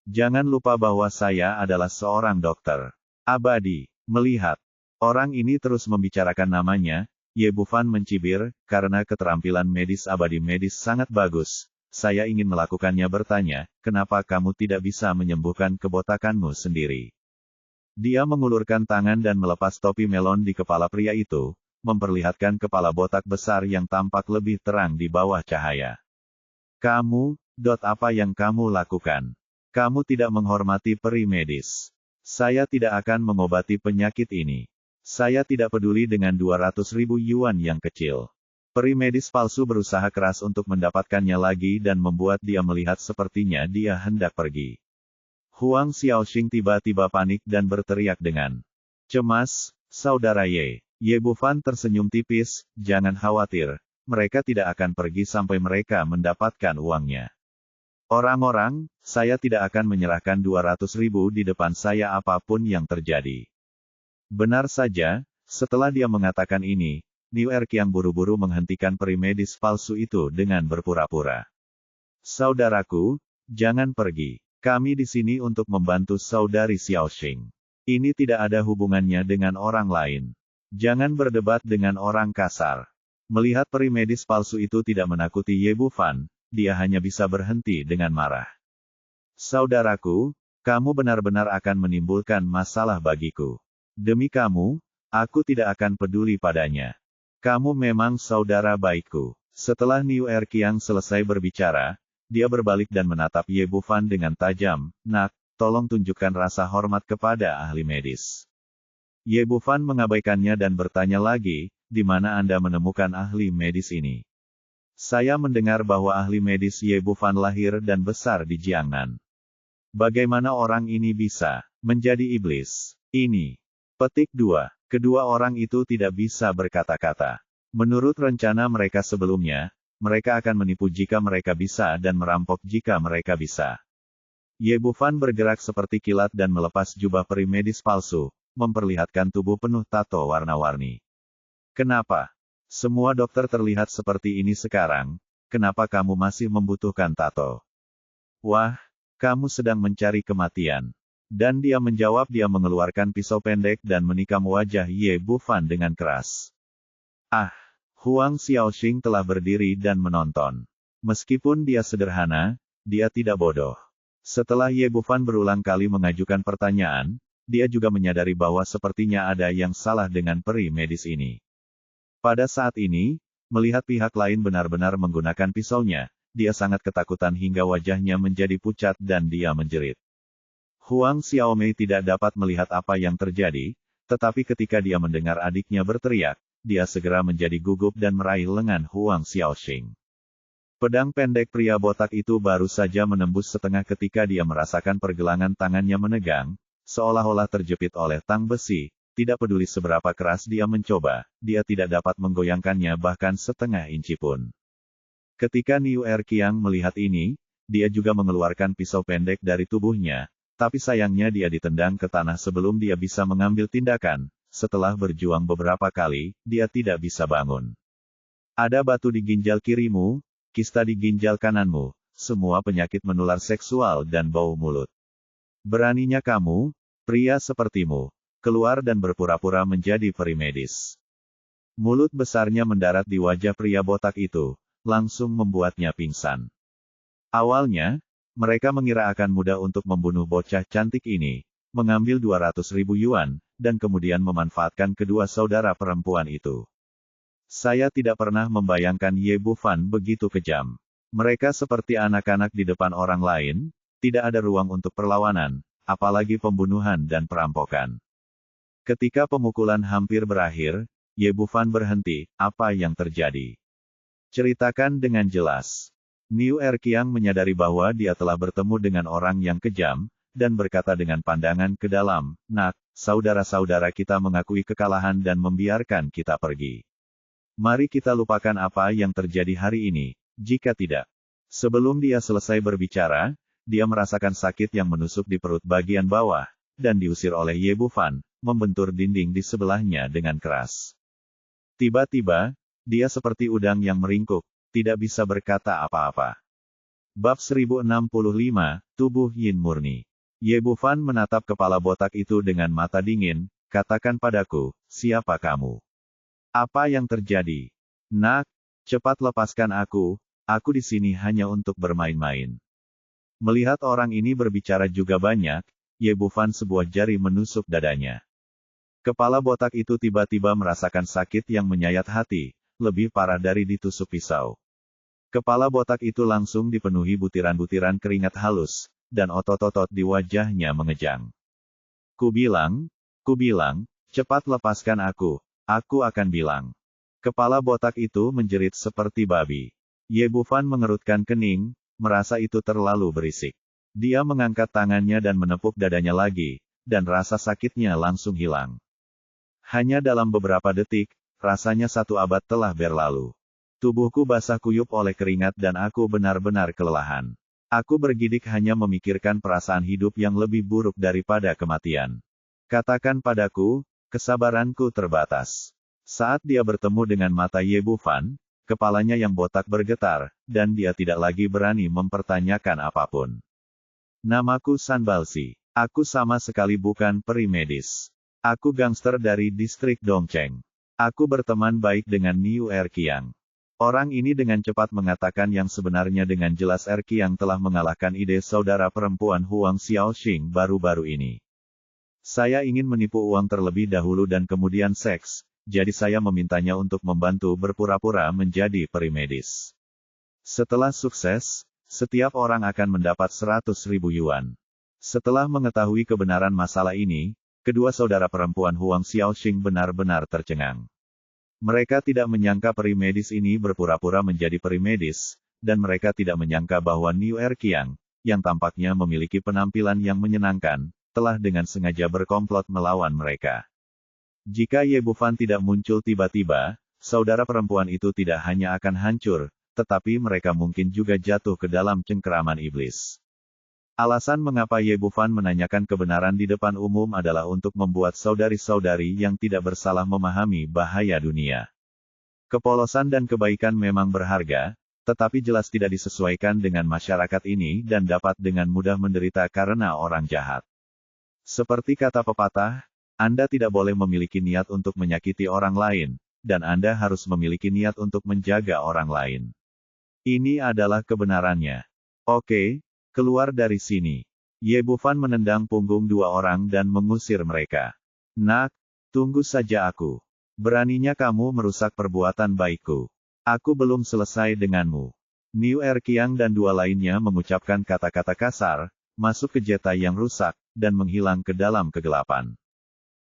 Speaker 1: Jangan lupa bahwa saya adalah seorang dokter abadi." Melihat orang ini terus membicarakan namanya, Ye Bufan mencibir, "Karena keterampilan medis abadi medis sangat bagus, saya ingin melakukannya." Bertanya, "Kenapa kamu tidak bisa menyembuhkan kebotakanmu sendiri?" Dia mengulurkan tangan dan melepas topi melon di kepala pria itu, memperlihatkan kepala botak besar yang tampak lebih terang di bawah cahaya. "Kamu, apa yang kamu lakukan? Kamu tidak menghormati peri medis. Saya tidak akan mengobati penyakit ini. Saya tidak peduli dengan 200.000 yuan yang kecil." Peri medis palsu berusaha keras untuk mendapatkannya lagi dan membuat dia melihat sepertinya dia hendak pergi. Huang Xiaoxing tiba-tiba panik dan berteriak dengan cemas, "Saudara Ye." Ye Bufan tersenyum tipis, "Jangan khawatir, mereka tidak akan pergi sampai mereka mendapatkan uangnya. Orang-orang, saya tidak akan menyerahkan 200.000 di depan saya apapun yang terjadi." Benar saja, setelah dia mengatakan ini, Niu Erqiang buru-buru menghentikan peri medis palsu itu dengan berpura-pura. "Saudaraku, jangan pergi. Kami di sini untuk membantu saudari Xiaoxing. Ini tidak ada hubungannya dengan orang lain. Jangan berdebat dengan orang kasar." Melihat peri medis palsu itu tidak menakuti Ye Bufan, dia hanya bisa berhenti dengan marah. "Saudaraku, kamu benar-benar akan menimbulkan masalah bagiku. Demi kamu, aku tidak akan peduli padanya. Kamu memang saudara baikku." Setelah Niu Erqiang selesai berbicara, dia berbalik dan menatap Ye Bufan dengan tajam, "Nak, tolong tunjukkan rasa hormat kepada ahli medis." Ye Bufan mengabaikannya dan bertanya lagi, "Di mana Anda menemukan ahli medis ini?" "Saya mendengar bahwa ahli medis Ye Bufan lahir dan besar di Jiangnan. Bagaimana orang ini bisa menjadi iblis ini?" Petik 2. Kedua orang itu tidak bisa berkata-kata. Menurut rencana mereka sebelumnya, mereka akan menipu jika mereka bisa dan merampok jika mereka bisa. Ye Bufan bergerak seperti kilat dan melepas jubah peri medis palsu, memperlihatkan tubuh penuh tato warna-warni. "Kenapa? Semua dokter terlihat seperti ini sekarang, kenapa kamu masih membutuhkan tato? Wah, kamu sedang mencari kematian." Dan dia menjawab. Dia mengeluarkan pisau pendek dan menikam wajah Ye Bufan dengan keras. "Ah!" Huang Xiaoxing telah berdiri dan menonton. Meskipun dia sederhana, dia tidak bodoh. Setelah Ye Bufan berulang kali mengajukan pertanyaan, dia juga menyadari bahwa sepertinya ada yang salah dengan peri medis ini. Pada saat ini, melihat pihak lain benar-benar menggunakan pisaunya, dia sangat ketakutan hingga wajahnya menjadi pucat dan dia menjerit. Huang Xiaomei tidak dapat melihat apa yang terjadi, tetapi ketika dia mendengar adiknya berteriak, dia segera menjadi gugup dan meraih lengan Huang Xiaoxing. Pedang pendek pria botak itu baru saja menembus setengah ketika dia merasakan pergelangan tangannya menegang, seolah-olah terjepit oleh tang besi. Tidak peduli seberapa keras dia mencoba, dia tidak dapat menggoyangkannya bahkan setengah inci pun. Ketika Niu Erqiang melihat ini, dia juga mengeluarkan pisau pendek dari tubuhnya, tapi sayangnya dia ditendang ke tanah sebelum dia bisa mengambil tindakan. Setelah berjuang beberapa kali, dia tidak bisa bangun. Ada batu di ginjal kirimu, kista di ginjal kananmu, semua penyakit menular seksual dan bau mulut. Beraninya kamu, pria sepertimu, keluar dan berpura-pura menjadi peri medis. Mulut besarnya mendarat di wajah pria botak itu, langsung membuatnya pingsan. Awalnya, mereka mengira akan mudah untuk membunuh bocah cantik ini, mengambil 200.000 yuan, dan kemudian memanfaatkan kedua saudara perempuan itu. Saya tidak pernah membayangkan Ye Bufan begitu kejam. Mereka seperti anak-anak di depan orang lain, tidak ada ruang untuk perlawanan, apalagi pembunuhan dan perampokan. Ketika pemukulan hampir berakhir, Ye Bufan berhenti. Apa yang terjadi? Ceritakan dengan jelas. Niu Erqiang menyadari bahwa dia telah bertemu dengan orang yang kejam, dan berkata dengan pandangan ke dalam, "Nak, saudara-saudara kita mengakui kekalahan dan membiarkan kita pergi. Mari kita lupakan apa yang terjadi hari ini, jika tidak." Sebelum dia selesai berbicara, dia merasakan sakit yang menusuk di perut bagian bawah, dan diusir oleh Ye Bufan, membentur dinding di sebelahnya dengan keras. Tiba-tiba, dia seperti udang yang meringkuk, tidak bisa berkata apa-apa. Bab 1065, Tubuh Yin Murni. Ye Bufan menatap kepala botak itu dengan mata dingin, "Katakan padaku, siapa kamu? Apa yang terjadi? Nak, cepat lepaskan aku di sini hanya untuk bermain-main." Melihat orang ini berbicara juga banyak, Ye Bufan sebuah jari menusuk dadanya. Kepala botak itu tiba-tiba merasakan sakit yang menyayat hati, lebih parah dari ditusuk pisau. Kepala botak itu langsung dipenuhi butiran-butiran keringat halus, dan otot-otot di wajahnya mengejang. Kubilang, cepat lepaskan aku akan bilang." Kepala botak itu menjerit seperti babi. Ye Bufan mengerutkan kening, merasa itu terlalu berisik. Dia mengangkat tangannya dan menepuk dadanya lagi, dan rasa sakitnya langsung hilang. Hanya dalam beberapa detik, rasanya satu abad telah berlalu. Tubuhku basah kuyup oleh keringat dan aku benar-benar kelelahan. Aku bergidik hanya memikirkan perasaan hidup yang lebih buruk daripada kematian. Katakan padaku, kesabaranku terbatas. Saat dia bertemu dengan mata Ye Bufan, kepalanya yang botak bergetar, dan dia tidak lagi berani mempertanyakan apapun. "Namaku San Balsi. Aku sama sekali bukan peri medis. Aku gangster dari distrik Dongcheng. Aku berteman baik dengan Niu Erqiang." Orang ini dengan cepat mengatakan yang sebenarnya dengan jelas. Erqiang telah mengalahkan ide saudara perempuan Huang Xiaoxing baru-baru ini. "Saya ingin menipu uang terlebih dahulu dan kemudian seks, jadi saya memintanya untuk membantu berpura-pura menjadi peri medis. Setelah sukses, setiap orang akan mendapat 100.000 yuan." Setelah mengetahui kebenaran masalah ini, kedua saudara perempuan Huang Xiaoxing benar-benar tercengang. Mereka tidak menyangka peri medis ini berpura-pura menjadi peri medis, dan mereka tidak menyangka bahwa Niu Erqiang, yang tampaknya memiliki penampilan yang menyenangkan, telah dengan sengaja berkomplot melawan mereka. Jika Ye Bufan tidak muncul tiba-tiba, saudara perempuan itu tidak hanya akan hancur, tetapi mereka mungkin juga jatuh ke dalam cengkeraman iblis. Alasan mengapa Ye Bufan menanyakan kebenaran di depan umum adalah untuk membuat saudari-saudari yang tidak bersalah memahami bahaya dunia. Kepolosan dan kebaikan memang berharga, tetapi jelas tidak disesuaikan dengan masyarakat ini dan dapat dengan mudah menderita karena orang jahat. Seperti kata pepatah, Anda tidak boleh memiliki niat untuk menyakiti orang lain, dan Anda harus memiliki niat untuk menjaga orang lain. Ini adalah kebenarannya. Oke. Keluar dari sini. Ye Bufan menendang punggung dua orang dan mengusir mereka. "Nak, tunggu saja aku." Beraninya kamu merusak perbuatan baikku. Aku belum selesai denganmu. Niu Erqiang dan dua lainnya mengucapkan kata-kata kasar, masuk ke jeta yang rusak, dan menghilang ke dalam kegelapan.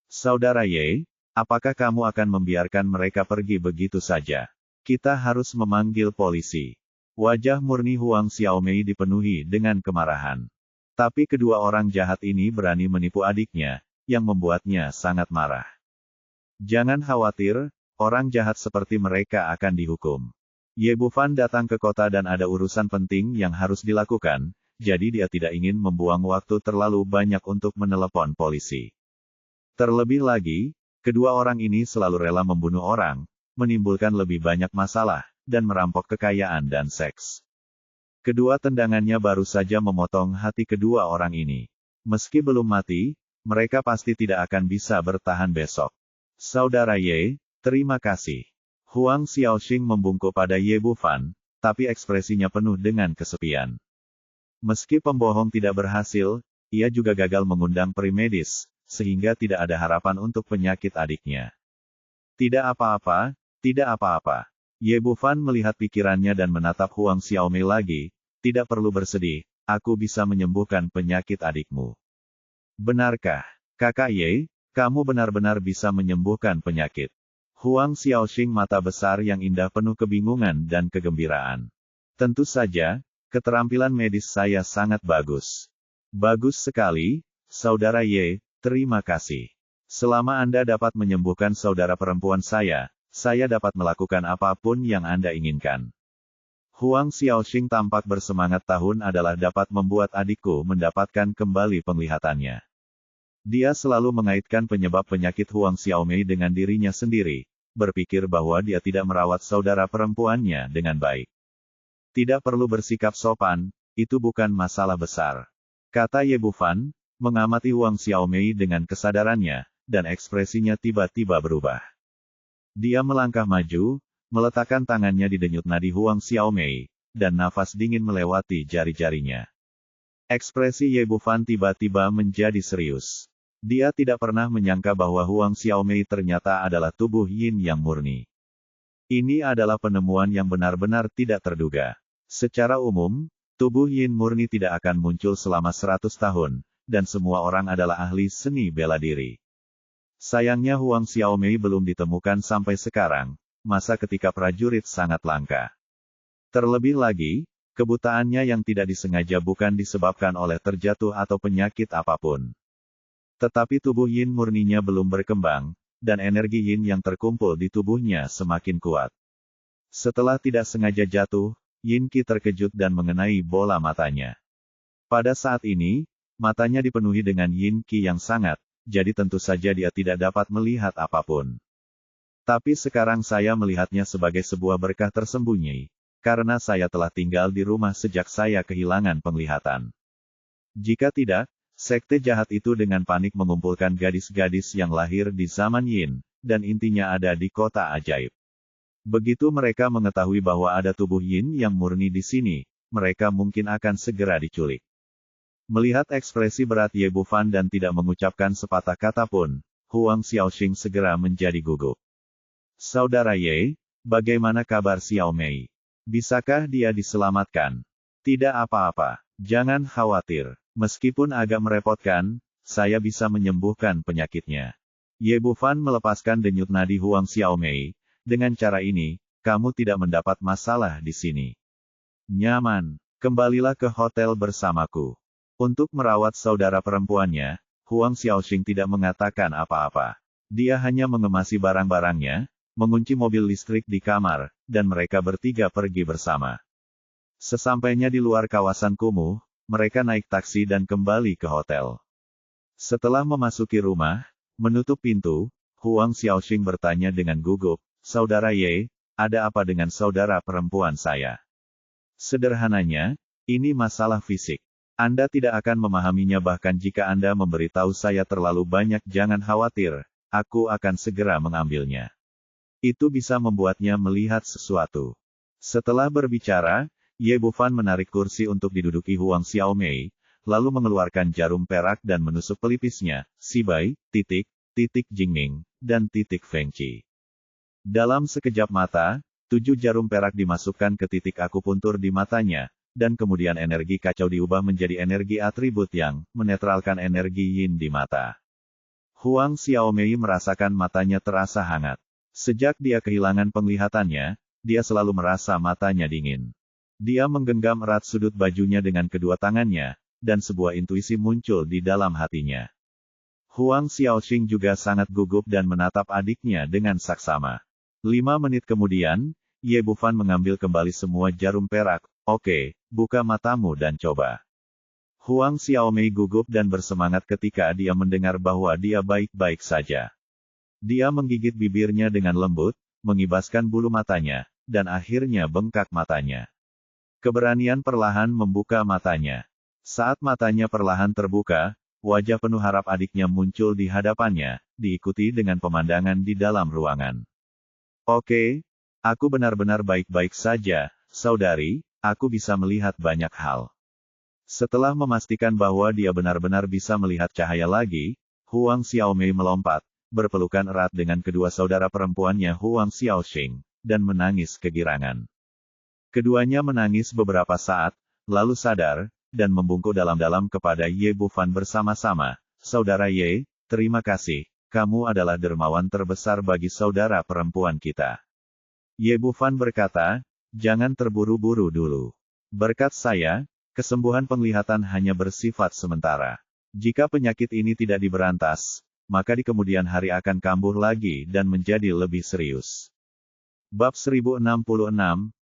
Speaker 1: Saudara Ye, apakah kamu akan membiarkan mereka pergi begitu saja? Kita harus memanggil polisi. Wajah murni Huang Xiaomei dipenuhi dengan kemarahan. Tapi kedua orang jahat ini berani menipu adiknya, yang membuatnya sangat marah. Jangan khawatir, orang jahat seperti mereka akan dihukum. Ye Bufan datang ke kota dan ada urusan penting yang harus dilakukan, jadi dia tidak ingin membuang waktu terlalu banyak untuk menelepon polisi. Terlebih lagi, kedua orang ini selalu rela membunuh orang, menimbulkan lebih banyak masalah, dan merampok kekayaan dan seks. Kedua tendangannya baru saja memotong hati kedua orang ini. Meski belum mati, mereka pasti tidak akan bisa bertahan besok. Saudara Ye, terima kasih. Huang Xiaoxing membungkuk pada Ye Bufan, tapi ekspresinya penuh dengan kesepian. Meski pembohong tidak berhasil, ia juga gagal mengundang peri medis, sehingga tidak ada harapan untuk penyakit adiknya. Tidak apa-apa, tidak apa-apa. Ye Bufan melihat pikirannya dan menatap Huang Xiaomei lagi, tidak perlu bersedih, aku bisa menyembuhkan penyakit adikmu. Benarkah, Kakak Ye, kamu benar-benar bisa menyembuhkan penyakit? Huang Xiaoxing mata besar yang indah penuh kebingungan dan kegembiraan. Tentu saja, keterampilan medis saya sangat bagus. Bagus sekali, Saudara Ye, terima kasih. Selama Anda dapat menyembuhkan saudara perempuan saya dapat melakukan apapun yang Anda inginkan. Huang Xiaoxing tampak bersemangat tahun adalah dapat membuat adikku mendapatkan kembali penglihatannya. Dia selalu mengaitkan penyebab penyakit Huang Xiaomei dengan dirinya sendiri, berpikir bahwa dia tidak merawat saudara perempuannya dengan baik. Tidak perlu bersikap sopan, itu bukan masalah besar. Kata Ye Bufan, mengamati Huang Xiaomei dengan kesadarannya, dan ekspresinya tiba-tiba berubah. Dia melangkah maju, meletakkan tangannya di denyut nadi Huang Xiaomei, dan nafas dingin melewati jari-jarinya. Ekspresi Ye Bufan tiba-tiba menjadi serius. Dia tidak pernah menyangka bahwa Huang Xiaomei ternyata adalah tubuh yin yang murni. Ini adalah penemuan yang benar-benar tidak terduga. Secara umum, tubuh yin murni tidak akan muncul selama 100 tahun, dan semua orang adalah ahli seni bela diri. Sayangnya Huang Xiaomei belum ditemukan sampai sekarang, masa ketika prajurit sangat langka. Terlebih lagi, kebutaannya yang tidak disengaja bukan disebabkan oleh terjatuh atau penyakit apapun. Tetapi tubuh yin murninya belum berkembang, dan energi yin yang terkumpul di tubuhnya semakin kuat. Setelah tidak sengaja jatuh, Yin Qi terkejut dan mengenai bola matanya. Pada saat ini, matanya dipenuhi dengan Yin Qi yang sangat, jadi tentu saja dia tidak dapat melihat apapun. Tapi sekarang saya melihatnya sebagai sebuah berkah tersembunyi, karena saya telah tinggal di rumah sejak saya kehilangan penglihatan. Jika tidak, sekte jahat itu dengan panik mengumpulkan gadis-gadis yang lahir di zaman Yin, dan intinya ada di kota ajaib. Begitu mereka mengetahui bahwa ada tubuh Yin yang murni di sini, mereka mungkin akan segera diculik. Melihat ekspresi berat Ye Bufan dan tidak mengucapkan sepatah kata pun, Huang Xiaoxing segera menjadi gugup. Saudara Ye, bagaimana kabar Xiaomei? Bisakah dia diselamatkan? Tidak apa-apa, jangan khawatir. Meskipun agak merepotkan, saya bisa menyembuhkan penyakitnya. Ye Bufan melepaskan denyut nadi Huang Xiaomei. Dengan cara ini, kamu tidak mendapat masalah di sini. Nyaman, kembalilah ke hotel bersamaku. Untuk merawat saudara perempuannya, Huang Xiaoxing tidak mengatakan apa-apa. Dia hanya mengemasi barang-barangnya, mengunci mobil listrik di kamar, dan mereka bertiga pergi bersama. Sesampainya di luar kawasan kumuh, mereka naik taksi dan kembali ke hotel. Setelah memasuki rumah, menutup pintu, Huang Xiaoxing bertanya dengan gugup, "Saudara Ye, ada apa dengan saudara perempuan saya?" Sederhananya, ini masalah fisik. Anda tidak akan memahaminya bahkan jika Anda memberitahu saya terlalu banyak. Jangan khawatir, aku akan segera mengambilnya. Itu bisa membuatnya melihat sesuatu. Setelah berbicara, Ye Bufan menarik kursi untuk diduduki Huang Xiaomei, lalu mengeluarkan jarum perak dan menusuk pelipisnya, Sibai, Jingming, dan Fengqi. Dalam sekejap mata, 7 jarum perak dimasukkan ke titik akupuntur di matanya, dan kemudian energi kacau diubah menjadi energi atribut yang menetralkan energi yin di mata. Huang Xiaomei merasakan matanya terasa hangat. Sejak dia kehilangan penglihatannya, dia selalu merasa matanya dingin. Dia menggenggam erat sudut bajunya dengan kedua tangannya, dan sebuah intuisi muncul di dalam hatinya. Huang Xiaoxing juga sangat gugup dan menatap adiknya dengan saksama. 5 menit kemudian, Ye Bufan mengambil kembali semua jarum perak. Oke, buka matamu dan coba. Huang Xiaomei gugup dan bersemangat ketika dia mendengar bahwa dia baik-baik saja. Dia menggigit bibirnya dengan lembut, mengibaskan bulu matanya, dan akhirnya bengkak matanya. Keberanian perlahan membuka matanya. Saat matanya perlahan terbuka, wajah penuh harap adiknya muncul di hadapannya, diikuti dengan pemandangan di dalam ruangan. Oke, aku benar-benar baik-baik saja, saudari, aku bisa melihat banyak hal. Setelah memastikan bahwa dia benar-benar bisa melihat cahaya lagi, Huang Xiaomei melompat, berpelukan erat dengan kedua saudara perempuannya Huang Xiaoxing, dan menangis kegirangan. Keduanya menangis beberapa saat, lalu sadar, dan membungkuk dalam-dalam kepada Ye Bufan bersama-sama. Saudara Ye, terima kasih, kamu adalah dermawan terbesar bagi saudara perempuan kita. Ye Bufan berkata, jangan terburu-buru dulu. Berkat saya, kesembuhan penglihatan hanya bersifat sementara. Jika penyakit ini tidak diberantas, maka di kemudian hari akan kambuh lagi dan menjadi lebih serius. Bab 1066,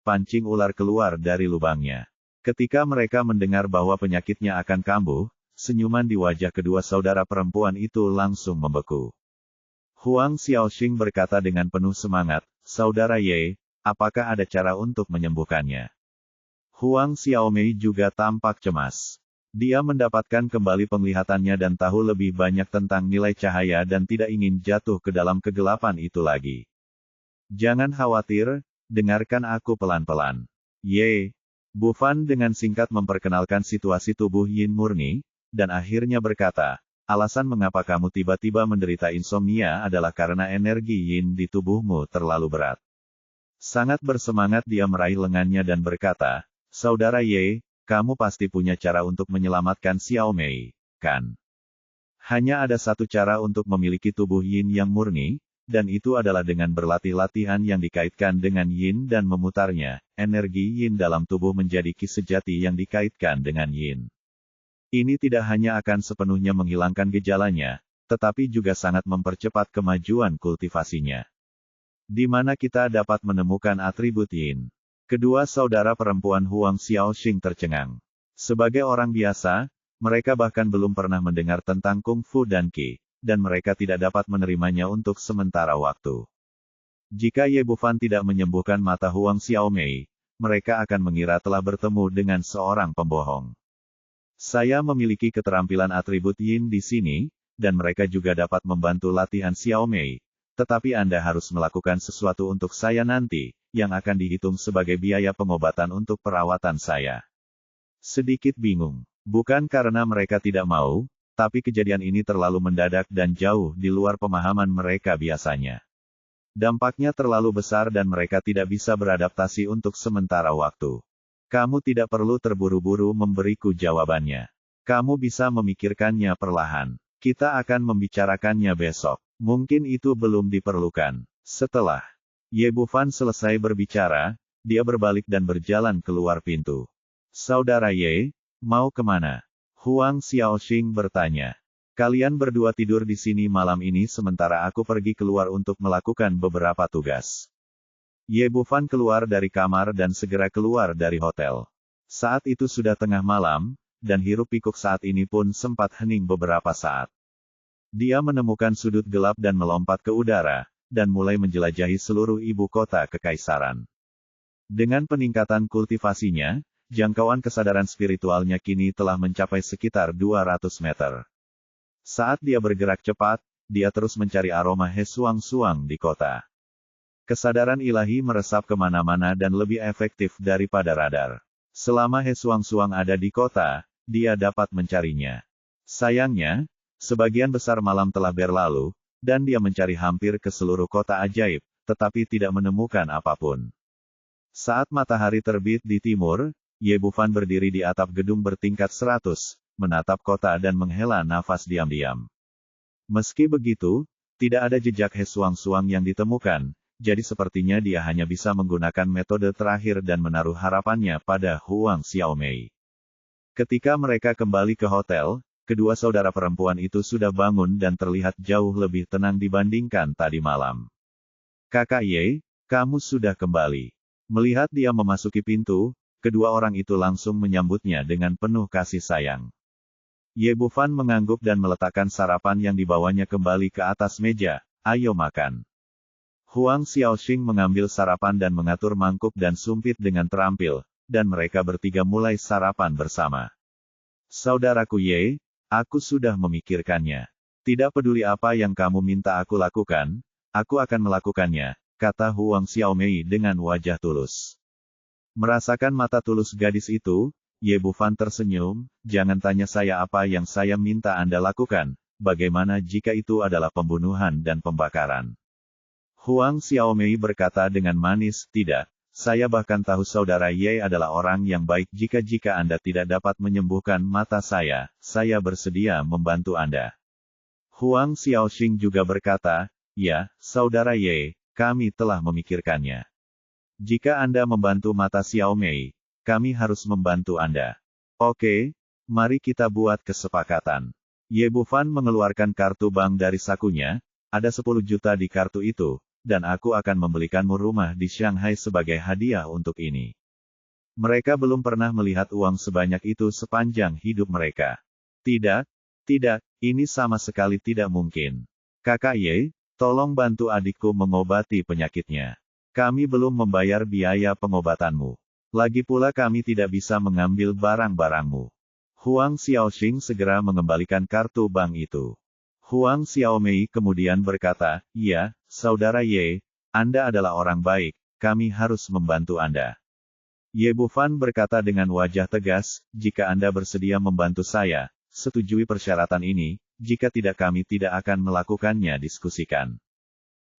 Speaker 1: pancing ular keluar dari lubangnya. Ketika mereka mendengar bahwa penyakitnya akan kambuh, senyuman di wajah kedua saudara perempuan itu langsung membeku. Huang Xiaoxing berkata dengan penuh semangat, saudara Ye, apakah ada cara untuk menyembuhkannya? Huang Xiaomei juga tampak cemas. Dia mendapatkan kembali penglihatannya dan tahu lebih banyak tentang nilai cahaya dan tidak ingin jatuh ke dalam kegelapan itu lagi. Jangan khawatir, dengarkan aku pelan-pelan. Ye. Bufan dengan singkat memperkenalkan situasi tubuh Yin murni, dan akhirnya berkata, alasan mengapa kamu tiba-tiba menderita insomnia adalah karena energi Yin di tubuhmu terlalu berat. Sangat bersemangat dia meraih lengannya dan berkata, saudara Ye, kamu pasti punya cara untuk menyelamatkan Xiaomei, kan? Hanya ada satu cara untuk memiliki tubuh Yin yang murni, dan itu adalah dengan berlatih latihan yang dikaitkan dengan Yin dan memutarnya. Energi Yin dalam tubuh menjadi ki sejati yang dikaitkan dengan Yin. Ini tidak hanya akan sepenuhnya menghilangkan gejalanya, tetapi juga sangat mempercepat kemajuan kultivasinya. Di mana kita dapat menemukan atribut Yin? Kedua saudara perempuan Huang Xiaoxing tercengang. Sebagai orang biasa, mereka bahkan belum pernah mendengar tentang Kung Fu dan Qi, dan mereka tidak dapat menerimanya untuk sementara waktu. Jika Ye Bufan tidak menyembuhkan mata Huang Xiaomei, mereka akan mengira telah bertemu dengan seorang pembohong. Saya memiliki keterampilan atribut Yin di sini, dan mereka juga dapat membantu latihan Xiaomei, tetapi Anda harus melakukan sesuatu untuk saya nanti, yang akan dihitung sebagai biaya pengobatan untuk perawatan saya. Sedikit bingung. Bukan karena mereka tidak mau, tapi kejadian ini terlalu mendadak dan jauh di luar pemahaman mereka biasanya. Dampaknya terlalu besar dan mereka tidak bisa beradaptasi untuk sementara waktu. Kamu tidak perlu terburu-buru memberiku jawabannya. Kamu bisa memikirkannya perlahan. Kita akan membicarakannya besok. Mungkin itu belum diperlukan. Setelah Ye Bufan selesai berbicara, dia berbalik dan berjalan keluar pintu. Saudara Ye, mau kemana? Huang Xiaoxing bertanya. Kalian berdua tidur di sini malam ini sementara aku pergi keluar untuk melakukan beberapa tugas. Ye Bufan keluar dari kamar dan segera keluar dari hotel. Saat itu sudah tengah malam, dan hiruk-pikuk saat ini pun sempat hening beberapa saat. Dia menemukan sudut gelap dan melompat ke udara, dan mulai menjelajahi seluruh ibu kota kekaisaran. Dengan peningkatan kultivasinya, jangkauan kesadaran spiritualnya kini telah mencapai sekitar 200 meter. Saat dia bergerak cepat, dia terus mencari aroma He Suang-Suang di kota. Kesadaran ilahi meresap kemana-mana dan lebih efektif daripada radar. Selama He Suang-Suang ada di kota, dia dapat mencarinya. Sayangnya, sebagian besar malam telah berlalu, dan dia mencari hampir ke seluruh kota ajaib, tetapi tidak menemukan apapun. Saat matahari terbit di timur, Ye Bufan berdiri di atap gedung bertingkat 100, menatap kota dan menghela nafas diam-diam. Meski begitu, tidak ada jejak He Suang-Suang yang ditemukan, jadi sepertinya dia hanya bisa menggunakan metode terakhir dan menaruh harapannya pada Huang Xiaomei. Ketika mereka kembali ke hotel, kedua saudara perempuan itu sudah bangun dan terlihat jauh lebih tenang dibandingkan tadi malam. "Kakak Ye, kamu sudah kembali." Melihat dia memasuki pintu, kedua orang itu langsung menyambutnya dengan penuh kasih sayang. Ye Bufan mengangguk dan meletakkan sarapan yang dibawanya kembali ke atas meja. "Ayo makan." Huang Xiaoxing mengambil sarapan dan mengatur mangkuk dan sumpit dengan terampil, dan mereka bertiga mulai sarapan bersama. "Saudaraku Ye, aku sudah memikirkannya. Tidak peduli apa yang kamu minta aku lakukan, aku akan melakukannya," kata Huang Xiaomei dengan wajah tulus. Merasakan mata tulus gadis itu, Ye Bufan tersenyum, "Jangan tanya saya apa yang saya minta Anda lakukan, bagaimana jika itu adalah pembunuhan dan pembakaran?" Huang Xiaomei berkata dengan manis, "Tidak, saya bahkan tahu saudara Ye adalah orang yang baik. Jika Anda tidak dapat menyembuhkan mata saya bersedia membantu Anda." Huang Xiaoxing juga berkata, "Ya, saudara Ye, kami telah memikirkannya. Jika Anda membantu mata Xiaomei, kami harus membantu Anda. Oke, mari kita buat kesepakatan." Ye Bufan mengeluarkan kartu bank dari sakunya, "Ada 10 juta di kartu itu, dan aku akan membelikanmu rumah di Shanghai sebagai hadiah untuk ini." Mereka belum pernah melihat uang sebanyak itu sepanjang hidup mereka. "Tidak, ini sama sekali tidak mungkin. Kakak Ye, tolong bantu adikku mengobati penyakitnya. Kami belum membayar biaya pengobatanmu. Lagi pula kami tidak bisa mengambil barang-barangmu." Huang Xiaoxing segera mengembalikan kartu bank itu. Huang Xiaomei kemudian berkata, "Iya, saudara Ye, Anda adalah orang baik, kami harus membantu Anda." Ye Bufan berkata dengan wajah tegas, "Jika Anda bersedia membantu saya, setujui persyaratan ini, jika tidak kami tidak akan melakukannya." Diskusikan.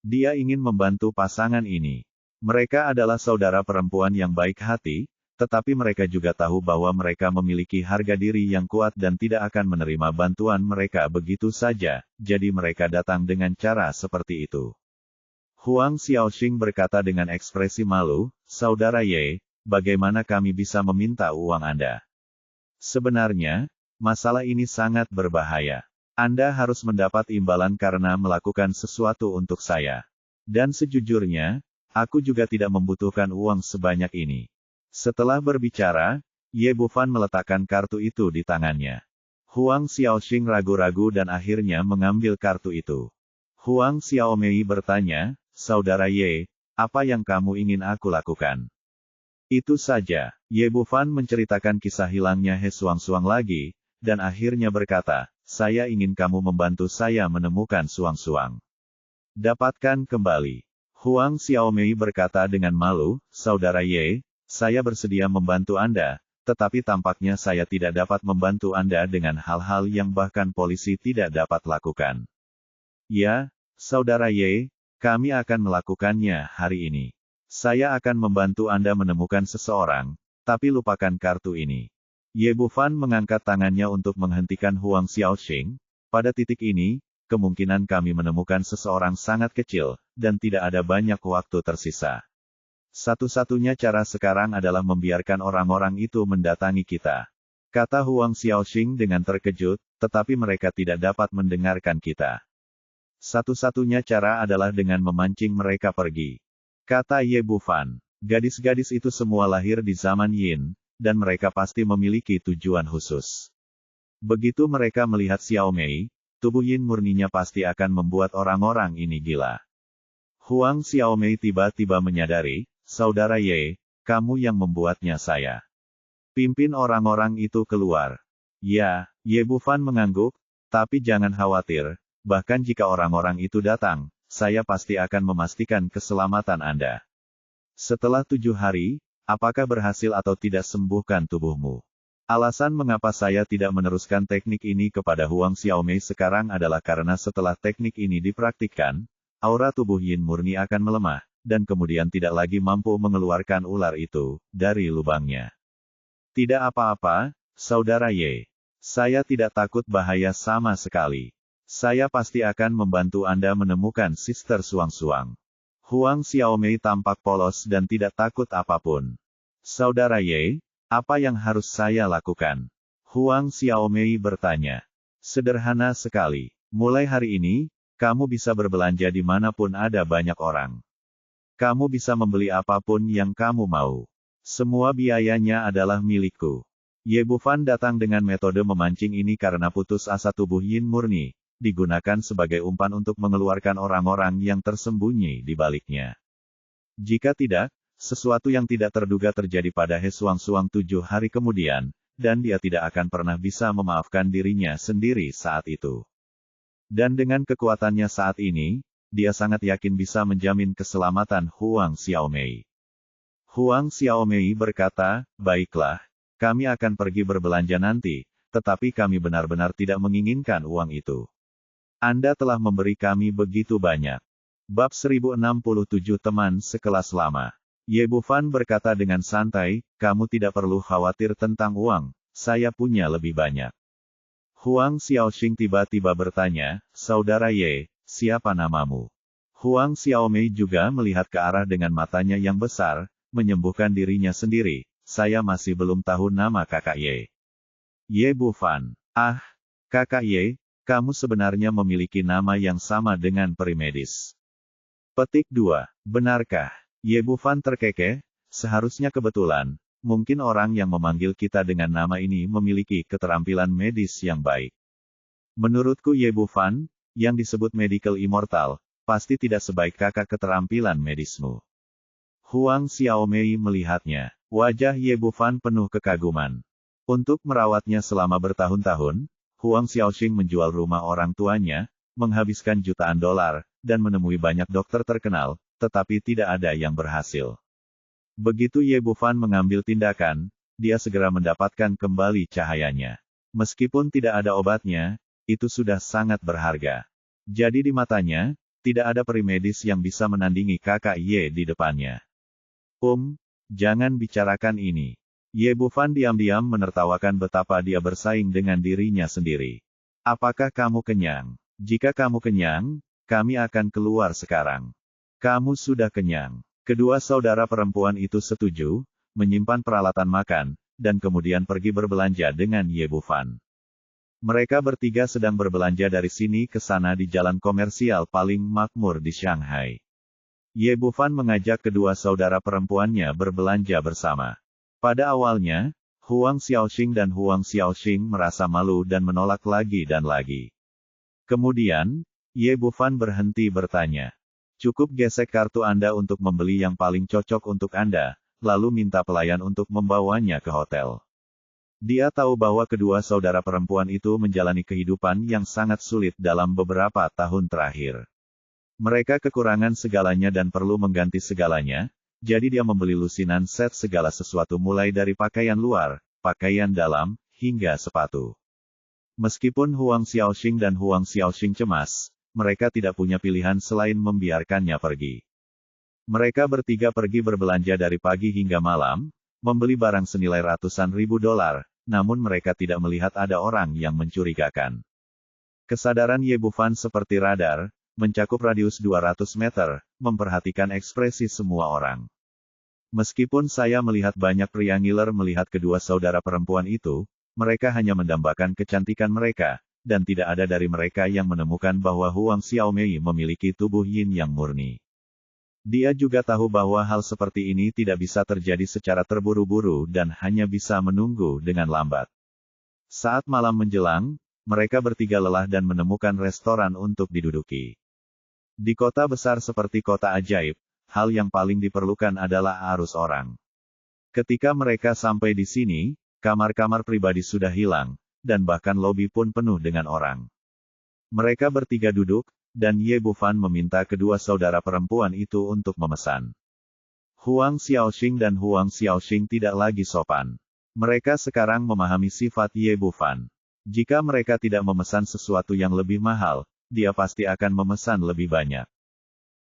Speaker 1: Dia ingin membantu pasangan ini. Mereka adalah saudara perempuan yang baik hati, tetapi mereka juga tahu bahwa mereka memiliki harga diri yang kuat dan tidak akan menerima bantuan mereka begitu saja, jadi mereka datang dengan cara seperti itu. Huang Xiaoxing berkata dengan ekspresi malu, "Saudara Ye, bagaimana kami bisa meminta uang Anda? Sebenarnya, masalah ini sangat berbahaya. Anda harus mendapat imbalan karena melakukan sesuatu untuk saya. Dan sejujurnya, aku juga tidak membutuhkan uang sebanyak ini." Setelah berbicara, Ye Bufan meletakkan kartu itu di tangannya. Huang Xiaoxing ragu-ragu dan akhirnya mengambil kartu itu. Huang Xiaomei bertanya, "Saudara Ye, apa yang kamu ingin aku lakukan?" "Itu saja." Ye Bufan menceritakan kisah hilangnya He Suang-Suang lagi, dan akhirnya berkata, "Saya ingin kamu membantu saya menemukan Suang-Suang. Dapatkan kembali." Huang Xiaomei berkata dengan malu, "Saudara Ye, saya bersedia membantu Anda, tetapi tampaknya saya tidak dapat membantu Anda dengan hal-hal yang bahkan polisi tidak dapat lakukan." "Ya, saudara Ye, kami akan melakukannya hari ini. Saya akan membantu Anda menemukan seseorang, tapi lupakan kartu ini." Ye Bufan mengangkat tangannya untuk menghentikan Huang Xiaoxing. "Pada titik ini, kemungkinan kami menemukan seseorang sangat kecil, dan tidak ada banyak waktu tersisa. Satu-satunya cara sekarang adalah membiarkan orang-orang itu mendatangi kita," kata Huang Xiaoxing dengan terkejut, "tetapi mereka tidak dapat mendengarkan kita. Satu-satunya cara adalah dengan memancing mereka pergi," kata Ye Bufan. "Gadis-gadis itu semua lahir di zaman Yin, dan mereka pasti memiliki tujuan khusus. Begitu mereka melihat Xiaomei, tubuh Yin murninya pasti akan membuat orang-orang ini gila." Huang Xiaomei tiba-tiba menyadari, "Saudara Ye, kamu yang membuatnya saya. Pimpin orang-orang itu keluar." "Ya," Ye Bufan mengangguk, "tapi jangan khawatir, bahkan jika orang-orang itu datang, saya pasti akan memastikan keselamatan Anda. Setelah 7 hari, apakah berhasil atau tidak sembuhkan tubuhmu?" Alasan mengapa saya tidak meneruskan teknik ini kepada Huang Xiaomei sekarang adalah karena setelah teknik ini dipraktikkan, aura tubuh Yin murni akan melemah, dan kemudian tidak lagi mampu mengeluarkan ular itu dari lubangnya. Tidak apa-apa, Saudara Ye. Saya tidak takut bahaya sama sekali. Saya pasti akan membantu Anda menemukan Sister Suang-Suang. Huang Xiaomei tampak polos dan tidak takut apapun. Saudara Ye, apa yang harus saya lakukan? Huang Xiaomei bertanya. Sederhana sekali. Mulai hari ini, kamu bisa berbelanja dimanapun ada banyak orang. Kamu bisa membeli apapun yang kamu mau. Semua biayanya adalah milikku. Ye Bufan datang dengan metode memancing ini karena putus asa tubuh Yin murni, digunakan sebagai umpan untuk mengeluarkan orang-orang yang tersembunyi di baliknya. Jika tidak, sesuatu yang tidak terduga terjadi pada He Suang-Suang 7 hari kemudian, dan dia tidak akan pernah bisa memaafkan dirinya sendiri saat itu. Dan dengan kekuatannya saat ini, dia sangat yakin bisa menjamin keselamatan Huang Xiaomei. Huang Xiaomei berkata, baiklah, kami akan pergi berbelanja nanti, tetapi kami benar-benar tidak menginginkan uang itu. Anda telah memberi kami begitu banyak. Bab 1067 Teman Sekelas Lama. Ye Bufan berkata dengan santai, kamu tidak perlu khawatir tentang uang, saya punya lebih banyak. Huang Xiaoxing tiba-tiba bertanya, Saudara Ye, siapa namamu? Huang Xiaomei juga melihat ke arah dengan matanya yang besar, menyembuhkan dirinya sendiri, saya masih belum tahu nama kakak Ye. Ye Bufan, kakak Ye, kamu sebenarnya memiliki nama yang sama dengan peri medis. Petik 2, benarkah? Ye Bufan terkekeh, seharusnya kebetulan, mungkin orang yang memanggil kita dengan nama ini memiliki keterampilan medis yang baik. Menurutku Ye Bufan, yang disebut medical immortal, pasti tidak sebaik kakak keterampilan medismu. Huang Xiaomei melihatnya. Wajah Ye Bufan penuh kekaguman. Untuk merawatnya selama bertahun-tahun, Huang Xiaoxing menjual rumah orang tuanya, menghabiskan jutaan dolar, dan menemui banyak dokter terkenal, tetapi tidak ada yang berhasil. Begitu Ye Bufan mengambil tindakan, dia segera mendapatkan kembali cahayanya. Meskipun tidak ada obatnya, itu sudah sangat berharga. Jadi di matanya, tidak ada peri medis yang bisa menandingi kakak Ye di depannya. Jangan bicarakan ini. Ye Bufan diam-diam menertawakan betapa dia bersaing dengan dirinya sendiri. Apakah kamu kenyang? Jika kamu kenyang, kami akan keluar sekarang. Kamu sudah kenyang. Kedua saudara perempuan itu setuju, menyimpan peralatan makan, dan kemudian pergi berbelanja dengan Ye Bufan. Mereka bertiga sedang berbelanja dari sini ke sana di jalan komersial paling makmur di Shanghai. Ye Bufan mengajak kedua saudara perempuannya berbelanja bersama. Pada awalnya, Huang Xiaoxing dan Huang Xiaoxing merasa malu dan menolak lagi dan lagi. Kemudian, Ye Bufan berhenti bertanya. Cukup gesek kartu Anda untuk membeli yang paling cocok untuk Anda, lalu minta pelayan untuk membawanya ke hotel. Dia tahu bahwa kedua saudara perempuan itu menjalani kehidupan yang sangat sulit dalam beberapa tahun terakhir. Mereka kekurangan segalanya dan perlu mengganti segalanya, jadi dia membeli lusinan set segala sesuatu mulai dari pakaian luar, pakaian dalam, hingga sepatu. Meskipun Huang Xiaoxing dan Huang Xiaoxing cemas, mereka tidak punya pilihan selain membiarkannya pergi. Mereka bertiga pergi berbelanja dari pagi hingga malam, membeli barang senilai ratusan ribu dolar, namun mereka tidak melihat ada orang yang mencurigakan. Kesadaran Ye Bufan seperti radar, mencakup radius 200 meter, memperhatikan ekspresi semua orang. Meskipun saya melihat banyak pria ngiler melihat kedua saudara perempuan itu, mereka hanya mendambakan kecantikan mereka, dan tidak ada dari mereka yang menemukan bahwa Huang Xiaomei memiliki tubuh yin yang murni. Dia juga tahu bahwa hal seperti ini tidak bisa terjadi secara terburu-buru dan hanya bisa menunggu dengan lambat. Saat malam menjelang, mereka bertiga lelah dan menemukan restoran untuk diduduki. Di kota besar seperti kota ajaib, hal yang paling diperlukan adalah arus orang. Ketika mereka sampai di sini, kamar-kamar pribadi sudah hilang, dan bahkan lobi pun penuh dengan orang. Mereka bertiga duduk, dan Ye Bufan meminta kedua saudara perempuan itu untuk memesan. Huang Xiaoxing dan Huang Xiaoxing tidak lagi sopan. Mereka sekarang memahami sifat Ye Bufan. Jika mereka tidak memesan sesuatu yang lebih mahal, dia pasti akan memesan lebih banyak.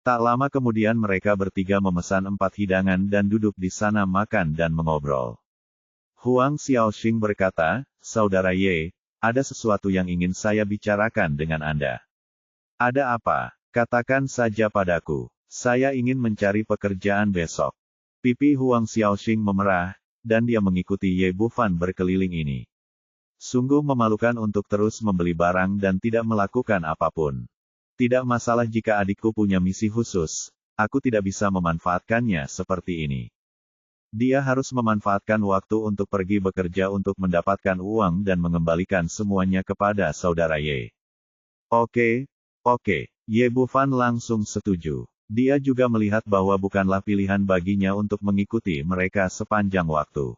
Speaker 1: Tak lama kemudian mereka bertiga memesan 4 hidangan dan duduk di sana makan dan mengobrol. Huang Xiaoxing berkata, "Saudara Ye, ada sesuatu yang ingin saya bicarakan dengan Anda." "Ada apa? Katakan saja padaku. Saya ingin mencari pekerjaan besok." Pipi Huang Xiaoxing memerah, dan dia mengikuti Ye Bufan berkeliling ini. Sungguh memalukan untuk terus membeli barang dan tidak melakukan apapun. Tidak masalah jika adikku punya misi khusus, aku tidak bisa memanfaatkannya seperti ini. Dia harus memanfaatkan waktu untuk pergi bekerja untuk mendapatkan uang dan mengembalikan semuanya kepada saudara Ye. Oke. Ye Bufan langsung setuju. Dia juga melihat bahwa bukanlah pilihan baginya untuk mengikuti mereka sepanjang waktu.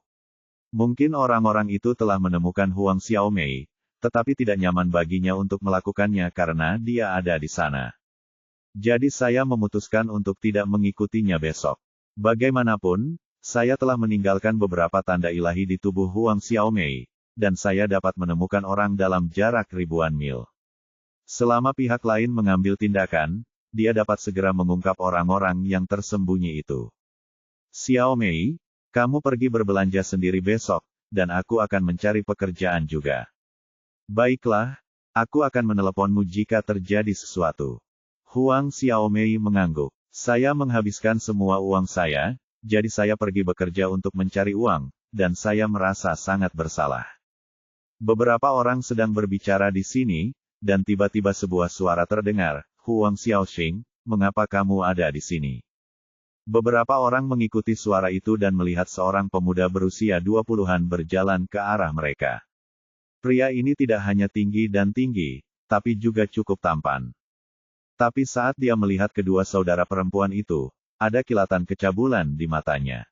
Speaker 1: Mungkin orang-orang itu telah menemukan Huang Xiaomei, tetapi tidak nyaman baginya untuk melakukannya karena dia ada di sana. Jadi saya memutuskan untuk tidak mengikutinya besok. Bagaimanapun, saya telah meninggalkan beberapa tanda ilahi di tubuh Huang Xiaomei, dan saya dapat menemukan orang dalam jarak ribuan mil. Selama pihak lain mengambil tindakan, dia dapat segera mengungkap orang-orang yang tersembunyi itu. Xiaomei, kamu pergi berbelanja sendiri besok, dan aku akan mencari pekerjaan juga. Baiklah, aku akan meneleponmu jika terjadi sesuatu. Huang Xiaomei mengangguk. Saya menghabiskan semua uang saya, jadi saya pergi bekerja untuk mencari uang, dan saya merasa sangat bersalah. Beberapa orang sedang berbicara di sini, dan tiba-tiba sebuah suara terdengar, Huang Xiaoxing, mengapa kamu ada di sini? Beberapa orang mengikuti suara itu dan melihat seorang pemuda berusia 20-an berjalan ke arah mereka. Pria ini tidak hanya tinggi dan tinggi, tapi juga cukup tampan. Tapi saat dia melihat kedua saudara perempuan itu, ada kilatan kecabulan di matanya.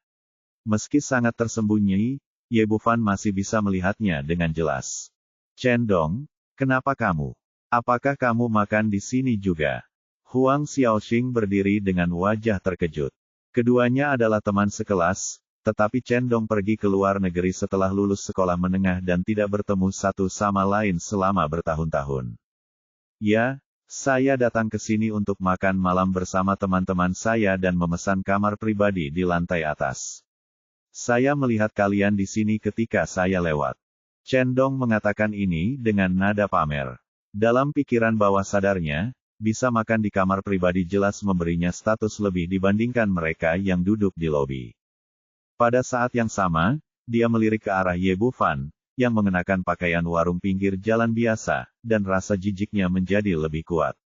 Speaker 1: Meski sangat tersembunyi, Ye Bufan masih bisa melihatnya dengan jelas. Chen Dong, kenapa kamu? Apakah kamu makan di sini juga? Huang Xiaoxing berdiri dengan wajah terkejut. Keduanya adalah teman sekelas, tetapi Chen Dong pergi ke luar negeri setelah lulus sekolah menengah dan tidak bertemu satu sama lain selama bertahun-tahun. Ya, saya datang ke sini untuk makan malam bersama teman-teman saya dan memesan kamar pribadi di lantai atas. Saya melihat kalian di sini ketika saya lewat. Chen Dong mengatakan ini dengan nada pamer. Dalam pikiran bawah sadarnya, bisa makan di kamar pribadi jelas memberinya status lebih dibandingkan mereka yang duduk di lobi. Pada saat yang sama, dia melirik ke arah Ye Bufan, yang mengenakan pakaian warung pinggir jalan biasa, dan rasa jijiknya menjadi lebih kuat.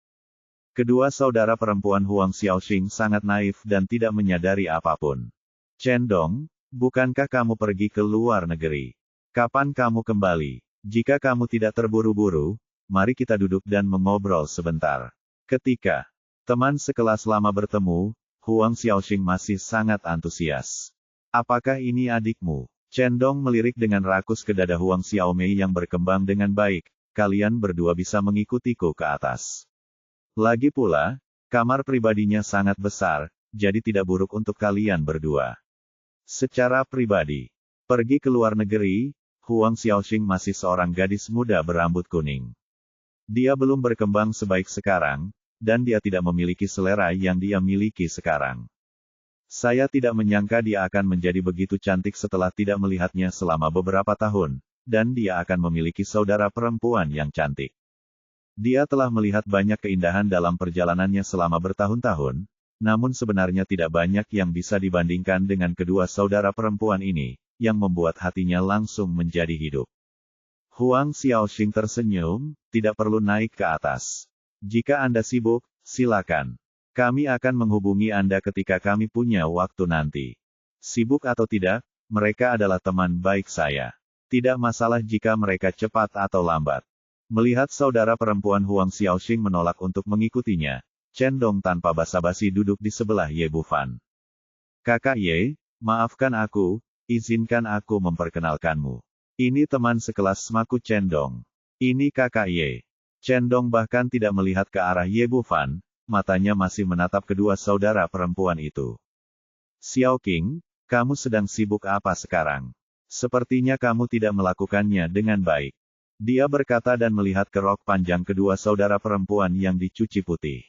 Speaker 1: Kedua saudara perempuan Huang Xiaoxing sangat naif dan tidak menyadari apapun. Chen Dong, bukankah kamu pergi ke luar negeri? Kapan kamu kembali? Jika kamu tidak terburu-buru, mari kita duduk dan mengobrol sebentar. Ketika teman sekelas lama bertemu, Huang Xiaoxing masih sangat antusias. Apakah ini adikmu? Chen Dong melirik dengan rakus ke dada Huang Xiaomei yang berkembang dengan baik. Kalian berdua bisa mengikutiku ke atas. Lagi pula, kamar pribadinya sangat besar, jadi tidak buruk untuk kalian berdua. Secara pribadi, pergi ke luar negeri, Huang Xiaoxing masih seorang gadis muda berambut kuning. Dia belum berkembang sebaik sekarang, dan dia tidak memiliki selera yang dia miliki sekarang. Saya tidak menyangka dia akan menjadi begitu cantik setelah tidak melihatnya selama beberapa tahun, dan dia akan memiliki saudara perempuan yang cantik. Dia telah melihat banyak keindahan dalam perjalanannya selama bertahun-tahun, namun sebenarnya tidak banyak yang bisa dibandingkan dengan kedua saudara perempuan ini, yang membuat hatinya langsung menjadi hidup. Huang Xiaoxing tersenyum, tidak perlu naik ke atas. Jika Anda sibuk, silakan. Kami akan menghubungi Anda ketika kami punya waktu nanti. Sibuk atau tidak, mereka adalah teman baik saya. Tidak masalah jika mereka cepat atau lambat. Melihat saudara perempuan Huang Xiaoxing menolak untuk mengikutinya, Chen Dong tanpa basa-basi duduk di sebelah Ye Bufan. Kakak Ye, maafkan aku, izinkan aku memperkenalkanmu. Ini teman sekelas smaku Chen Dong. Ini kakak Ye. Chen Dong bahkan tidak melihat ke arah Ye Bufan, matanya masih menatap kedua saudara perempuan itu. Xiao Qing, kamu sedang sibuk apa sekarang? Sepertinya kamu tidak melakukannya dengan baik. Dia berkata dan melihat ke rok panjang kedua saudara perempuan yang dicuci putih.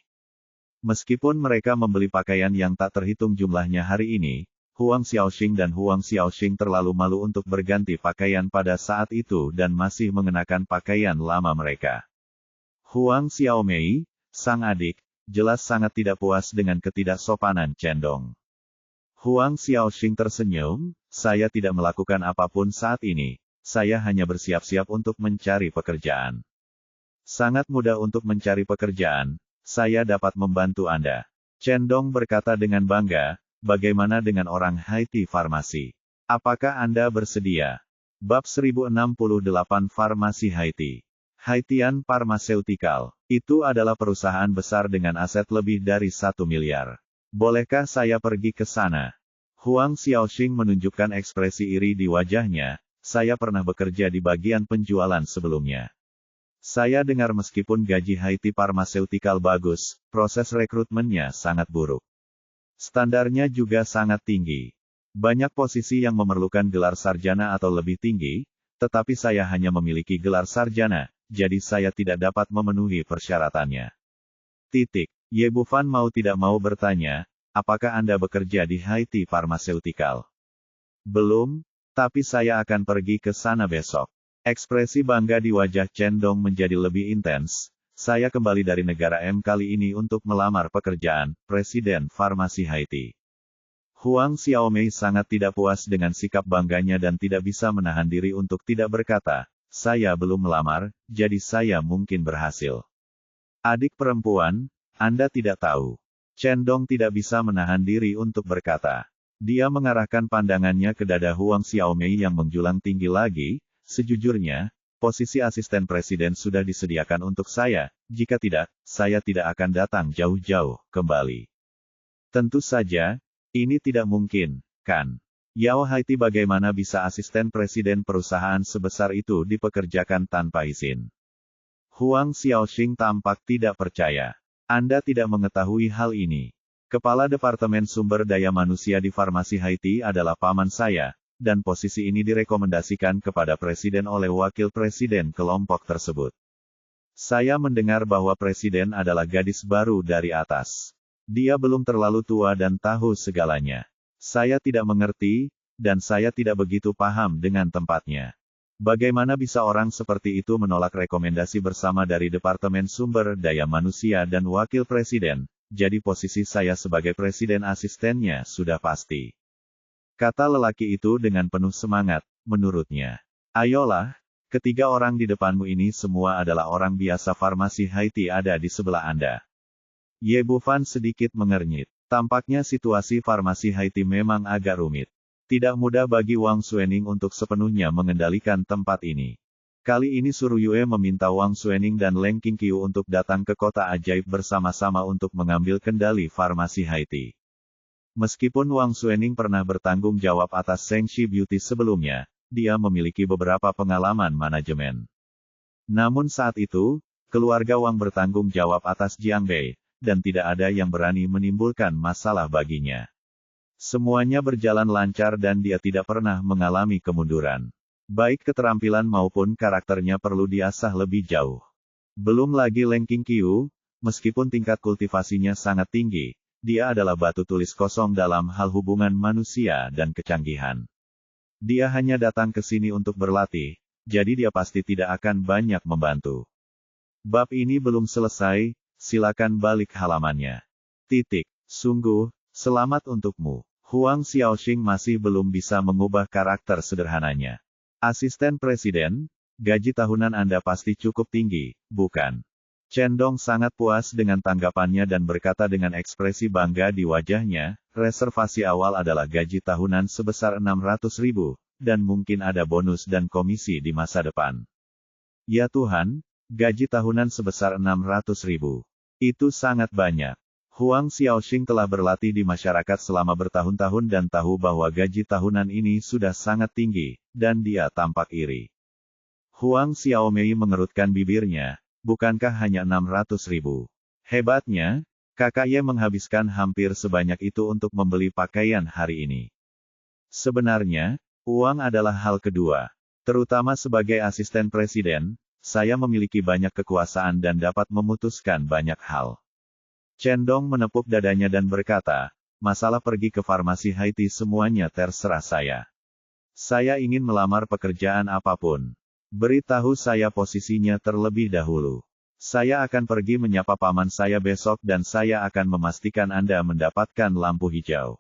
Speaker 1: Meskipun mereka membeli pakaian yang tak terhitung jumlahnya hari ini, Huang Xiaoxing dan Huang Xiaoxing terlalu malu untuk berganti pakaian pada saat itu dan masih mengenakan pakaian lama mereka. Huang Xiaomei, sang adik, jelas sangat tidak puas dengan ketidaksopanan Chen Dong. Huang Xiaoxing tersenyum, saya tidak melakukan apapun saat ini, saya hanya bersiap-siap untuk mencari pekerjaan. Sangat mudah untuk mencari pekerjaan, saya dapat membantu Anda. Chen Dong berkata dengan bangga, bagaimana dengan orang Haiti Farmasi? Apakah Anda bersedia? Bab 1068 Farmasi Haiti. Haitian Pharmaceutical. Itu adalah perusahaan besar dengan aset lebih dari 1 miliar. Bolehkah saya pergi ke sana? Huang Xiaoxing menunjukkan ekspresi iri di wajahnya, saya pernah bekerja di bagian penjualan sebelumnya. Saya dengar meskipun gaji Haiti Pharmaceutical bagus, proses rekrutmennya sangat buruk. Standarnya juga sangat tinggi. Banyak posisi yang memerlukan gelar sarjana atau lebih tinggi, tetapi saya hanya memiliki gelar sarjana, jadi saya tidak dapat memenuhi persyaratannya. Ye Bufan mau tidak mau bertanya, apakah Anda bekerja di Haiti Pharmaceutical? Belum, tapi saya akan pergi ke sana besok. Ekspresi bangga di wajah Chen Dong menjadi lebih intens. Saya kembali dari negara M kali ini untuk melamar pekerjaan, Presiden Farmasi Haiti. Huang Xiaomei sangat tidak puas dengan sikap bangganya dan tidak bisa menahan diri untuk tidak berkata, saya belum melamar, jadi saya mungkin berhasil. Adik perempuan, Anda tidak tahu. Chen Dong tidak bisa menahan diri untuk berkata. Dia mengarahkan pandangannya ke dada Huang Xiaomei yang menjulang tinggi lagi, sejujurnya, posisi asisten presiden sudah disediakan untuk saya, jika tidak, saya tidak akan datang jauh-jauh kembali. Tentu saja, ini tidak mungkin, kan? Yao Haiti bagaimana bisa asisten presiden perusahaan sebesar itu dipekerjakan tanpa izin? Huang Xiaoxing tampak tidak percaya. Anda tidak mengetahui hal ini. Kepala Departemen Sumber Daya Manusia di Farmasi Haiti adalah paman saya, dan posisi ini direkomendasikan kepada presiden oleh wakil presiden kelompok tersebut. Saya mendengar bahwa presiden adalah gadis baru dari atas. Dia belum terlalu tua dan tahu segalanya. Saya tidak mengerti, dan saya tidak begitu paham dengan tempatnya. Bagaimana bisa orang seperti itu menolak rekomendasi bersama dari Departemen Sumber Daya Manusia dan Wakil Presiden, jadi posisi saya sebagai presiden asistennya sudah pasti. Kata lelaki itu dengan penuh semangat, menurutnya. Ayolah, ketiga orang di depanmu ini semua adalah orang biasa farmasi Haiti ada di sebelah Anda. Ye Bufan sedikit mengernyit. Tampaknya situasi farmasi Haiti memang agak rumit. Tidak mudah bagi Wang Xuening untuk sepenuhnya mengendalikan tempat ini. Kali ini Suru Yue meminta Wang Xuening dan Leng Qingqiu untuk datang ke kota ajaib bersama-sama untuk mengambil kendali farmasi Haiti. Meskipun Wang Xuening pernah bertanggung jawab atas Shengxi Beauty sebelumnya, dia memiliki beberapa pengalaman manajemen. Namun saat itu, keluarga Wang bertanggung jawab atas Jiangbei, dan tidak ada yang berani menimbulkan masalah baginya. Semuanya berjalan lancar dan dia tidak pernah mengalami kemunduran. Baik keterampilan maupun karakternya perlu diasah lebih jauh. Belum lagi Leng Qingqiu, meskipun tingkat kultivasinya sangat tinggi, dia adalah batu tulis kosong dalam hal hubungan manusia dan kecanggihan. Dia hanya datang ke sini untuk berlatih, jadi dia pasti tidak akan banyak membantu. Bab ini belum selesai, silakan balik halamannya. Sungguh, selamat untukmu. Huang Xiaoxing masih belum bisa mengubah karakter sederhananya. Asisten Presiden, gaji tahunan Anda pasti cukup tinggi, bukan? Chen Dong sangat puas dengan tanggapannya dan berkata dengan ekspresi bangga di wajahnya, reservasi awal adalah gaji tahunan sebesar 600.000, dan mungkin ada bonus dan komisi di masa depan. Ya Tuhan, gaji tahunan sebesar 600.000. Itu sangat banyak. Huang Xiaoxing telah berlatih di masyarakat selama bertahun-tahun dan tahu bahwa gaji tahunan ini sudah sangat tinggi, dan dia tampak iri. Huang Xiaomei mengerutkan bibirnya, bukankah hanya 600.000? Hebatnya, kakak Ye menghabiskan hampir sebanyak itu untuk membeli pakaian hari ini. Sebenarnya, uang adalah hal kedua. Terutama sebagai asisten presiden, saya memiliki banyak kekuasaan dan dapat memutuskan banyak hal. Chen Dong menepuk dadanya dan berkata, masalah pergi ke farmasi Haiti semuanya terserah saya. Saya ingin melamar pekerjaan apapun. Beritahu saya posisinya terlebih dahulu. Saya akan pergi menyapa paman saya besok dan saya akan memastikan Anda mendapatkan lampu hijau.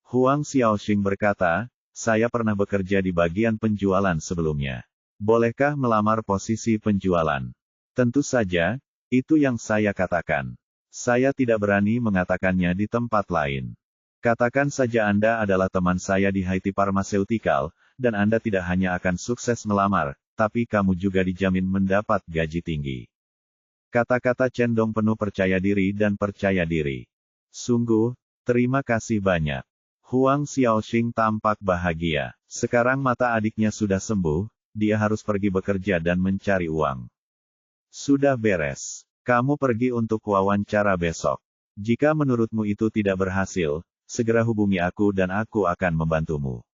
Speaker 1: Huang Xiaoxing berkata, saya pernah bekerja di bagian penjualan sebelumnya. Bolehkah melamar posisi penjualan? Tentu saja, itu yang saya katakan. Saya tidak berani mengatakannya di tempat lain. Katakan saja Anda adalah teman saya di Haiti Pharmaceutical, dan Anda tidak hanya akan sukses melamar, tapi kamu juga dijamin mendapat gaji tinggi. Kata-kata Chen Dong penuh percaya diri dan percaya diri. Sungguh, terima kasih banyak. Huang Xiaoxing tampak bahagia. Sekarang mata adiknya sudah sembuh, dia harus pergi bekerja dan mencari uang. Sudah beres. Kamu pergi untuk wawancara besok. Jika menurutmu itu tidak berhasil, segera hubungi aku dan aku akan membantumu.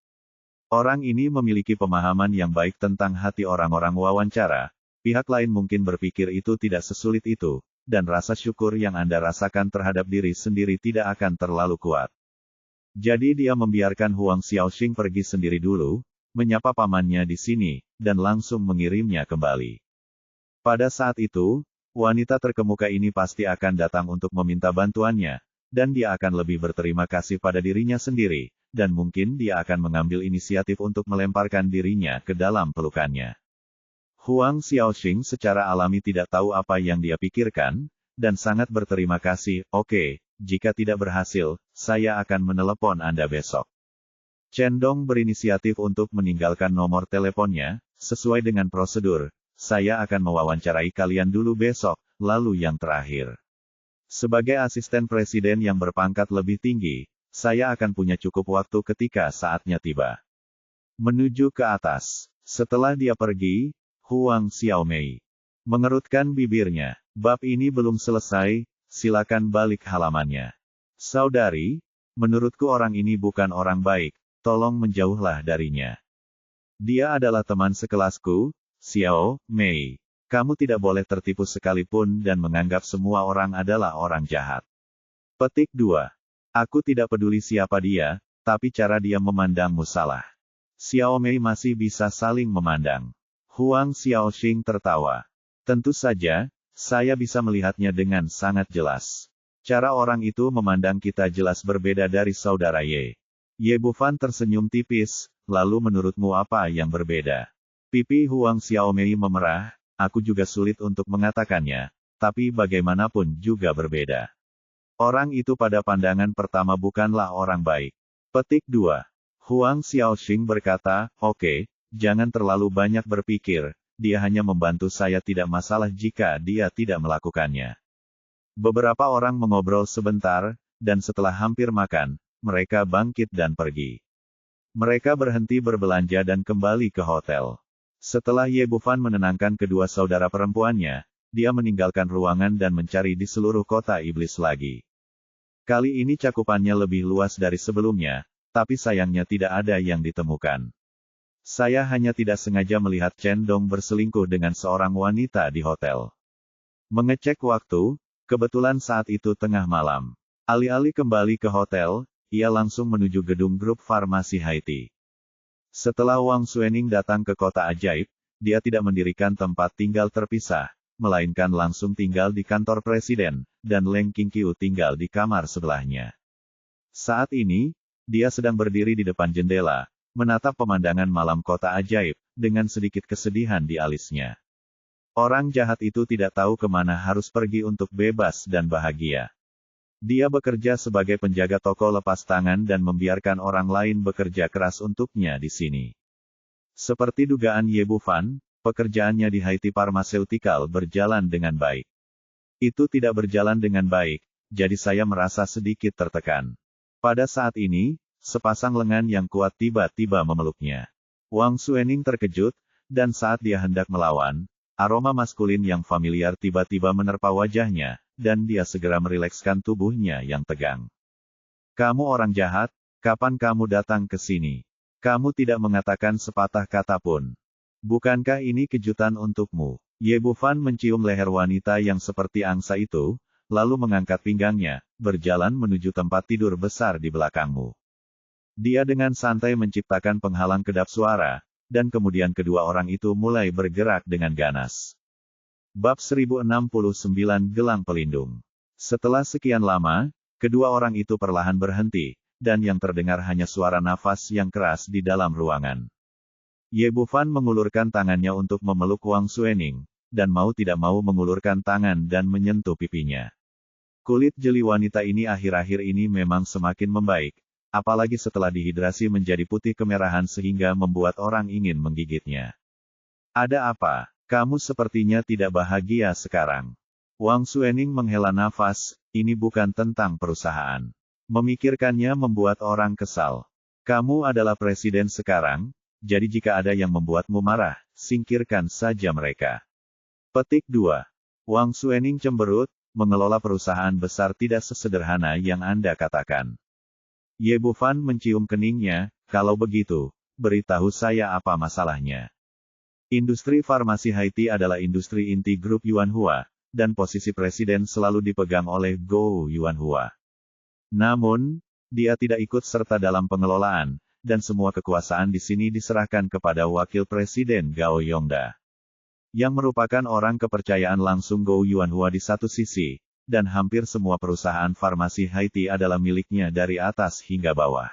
Speaker 1: Orang ini memiliki pemahaman yang baik tentang hati orang-orang wawancara. Pihak lain mungkin berpikir itu tidak sesulit itu, dan rasa syukur yang Anda rasakan terhadap diri sendiri tidak akan terlalu kuat. Jadi dia membiarkan Huang Xiaoxing pergi sendiri dulu, menyapa pamannya di sini, dan langsung mengirimnya kembali. Pada saat itu, wanita terkemuka ini pasti akan datang untuk meminta bantuannya, dan dia akan lebih berterima kasih pada dirinya sendiri, dan mungkin dia akan mengambil inisiatif untuk melemparkan dirinya ke dalam pelukannya. Huang Xiaoxing secara alami tidak tahu apa yang dia pikirkan, dan sangat berterima kasih. Oke, jika tidak berhasil, saya akan menelepon Anda besok. Chen Dong berinisiatif untuk meninggalkan nomor teleponnya, sesuai dengan prosedur. Saya akan mewawancarai kalian dulu besok, lalu yang terakhir. Sebagai asisten presiden yang berpangkat lebih tinggi, saya akan punya cukup waktu ketika saatnya tiba. Menuju ke atas. Setelah dia pergi, Huang Xiaomei mengerutkan bibirnya. Bab ini belum selesai, silakan balik halamannya. Saudari, menurutku orang ini bukan orang baik, tolong menjauhlah darinya. Dia adalah teman sekelasku, Xiao Mei. Kamu tidak boleh tertipu sekalipun dan menganggap semua orang adalah orang jahat. Petik 2. Aku tidak peduli siapa dia, tapi cara dia memandangmu salah. Xiao Mei masih bisa saling memandang. Huang Xiaoxing tertawa. Tentu saja, saya bisa melihatnya dengan sangat jelas. Cara orang itu memandang kita jelas berbeda dari saudara Ye. Ye Bufan tersenyum tipis, lalu menurutmu apa yang berbeda? Pipi Huang Xiaomei memerah, aku juga sulit untuk mengatakannya, tapi bagaimanapun juga berbeda. Orang itu pada pandangan pertama bukanlah orang baik. Petik 2. Huang Xiaoxing berkata, oke, jangan terlalu banyak berpikir, dia hanya membantu saya tidak masalah jika dia tidak melakukannya. Beberapa orang mengobrol sebentar, dan setelah hampir makan, mereka bangkit dan pergi. Mereka berhenti berbelanja dan kembali ke hotel. Setelah Ye Bufan menenangkan kedua saudara perempuannya, dia meninggalkan ruangan dan mencari di seluruh kota iblis lagi. Kali ini cakupannya lebih luas dari sebelumnya, tapi sayangnya tidak ada yang ditemukan. Saya hanya tidak sengaja melihat Chen Dong berselingkuh dengan seorang wanita di hotel. Mengecek waktu, kebetulan saat itu tengah malam. Alih-alih kembali ke hotel, ia langsung menuju gedung grup farmasi Haiti. Setelah Wang Xuening datang ke kota ajaib, dia tidak mendirikan tempat tinggal terpisah, melainkan langsung tinggal di kantor presiden, dan Leng Qingqiu tinggal di kamar sebelahnya. Saat ini, dia sedang berdiri di depan jendela, menatap pemandangan malam kota ajaib, dengan sedikit kesedihan di alisnya. Orang jahat itu tidak tahu kemana harus pergi untuk bebas dan bahagia. Dia bekerja sebagai penjaga toko lepas tangan dan membiarkan orang lain bekerja keras untuknya di sini. Seperti dugaan Ye Bufan, pekerjaannya di Haiti Pharmaceutical berjalan dengan baik. Itu tidak berjalan dengan baik, jadi saya merasa sedikit tertekan. Pada saat ini, sepasang lengan yang kuat tiba-tiba memeluknya. Wang Xuening terkejut, dan saat dia hendak melawan, aroma maskulin yang familiar tiba-tiba menerpa wajahnya, dan dia segera merilekskan tubuhnya yang tegang. Kamu orang jahat, kapan kamu datang ke sini? Kamu tidak mengatakan sepatah kata pun. Bukankah ini kejutan untukmu? Ye Bufan mencium leher wanita yang seperti angsa itu, lalu mengangkat pinggangnya, berjalan menuju tempat tidur besar di belakangmu. Dia dengan santai menciptakan penghalang kedap suara, dan kemudian kedua orang itu mulai bergerak dengan ganas. Bab 1069 Gelang Pelindung. Setelah sekian lama, kedua orang itu perlahan berhenti, dan yang terdengar hanya suara nafas yang keras di dalam ruangan. Ye Bufan mengulurkan tangannya untuk memeluk Wang Suening, dan mau tidak mau mengulurkan tangan dan menyentuh pipinya. Kulit jeli wanita ini akhir-akhir ini memang semakin membaik, apalagi setelah dihidrasi menjadi putih kemerahan sehingga membuat orang ingin menggigitnya. Ada apa? Kamu sepertinya tidak bahagia sekarang. Wang Suening menghela nafas, ini bukan tentang perusahaan. Memikirkannya membuat orang kesal. Kamu adalah presiden sekarang, jadi jika ada yang membuatmu marah, singkirkan saja mereka. Petik 2. Wang Suening cemberut, mengelola perusahaan besar tidak sesederhana yang Anda katakan. Ye Bufan mencium keningnya, kalau begitu, beritahu saya apa masalahnya. Industri farmasi Haiti adalah industri inti grup Yuanhua, dan posisi presiden selalu dipegang oleh Gou Yuanhua. Namun, dia tidak ikut serta dalam pengelolaan, dan semua kekuasaan di sini diserahkan kepada wakil presiden Gao Yongda, yang merupakan orang kepercayaan langsung Gou Yuanhua di satu sisi, dan hampir semua perusahaan farmasi Haiti adalah miliknya dari atas hingga bawah.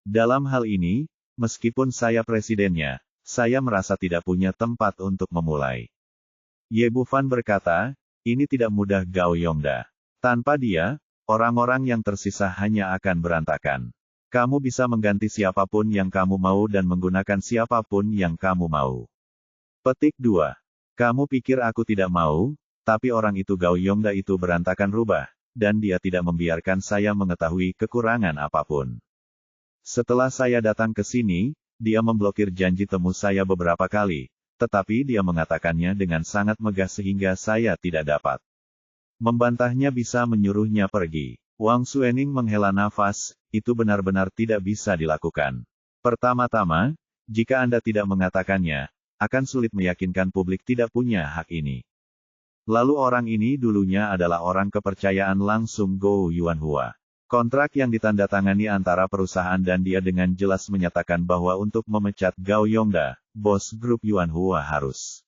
Speaker 1: Dalam hal ini, meskipun saya presidennya, saya merasa tidak punya tempat untuk memulai. Ye Bufan berkata, ini tidak mudah Gao Yongda. Tanpa dia, orang-orang yang tersisa hanya akan berantakan. Kamu bisa mengganti siapapun yang kamu mau dan menggunakan siapapun yang kamu mau. Petik 2. Kamu pikir aku tidak mau, tapi orang itu Gao Yongda itu berantakan rubah, dan dia tidak membiarkan saya mengetahui kekurangan apapun. Setelah saya datang ke sini, dia memblokir janji temu saya beberapa kali, tetapi dia mengatakannya dengan sangat megah sehingga saya tidak dapat membantahnya bisa menyuruhnya pergi. Wang Suening menghela nafas, itu benar-benar tidak bisa dilakukan. Pertama-tama, jika Anda tidak mengatakannya, akan sulit meyakinkan publik tidak punya hak ini. Lalu orang ini dulunya adalah orang kepercayaan langsung Gou Yuanhua. Kontrak yang ditandatangani antara perusahaan dan dia dengan jelas menyatakan bahwa untuk memecat Gao Yongda, bos grup Yuanhua harus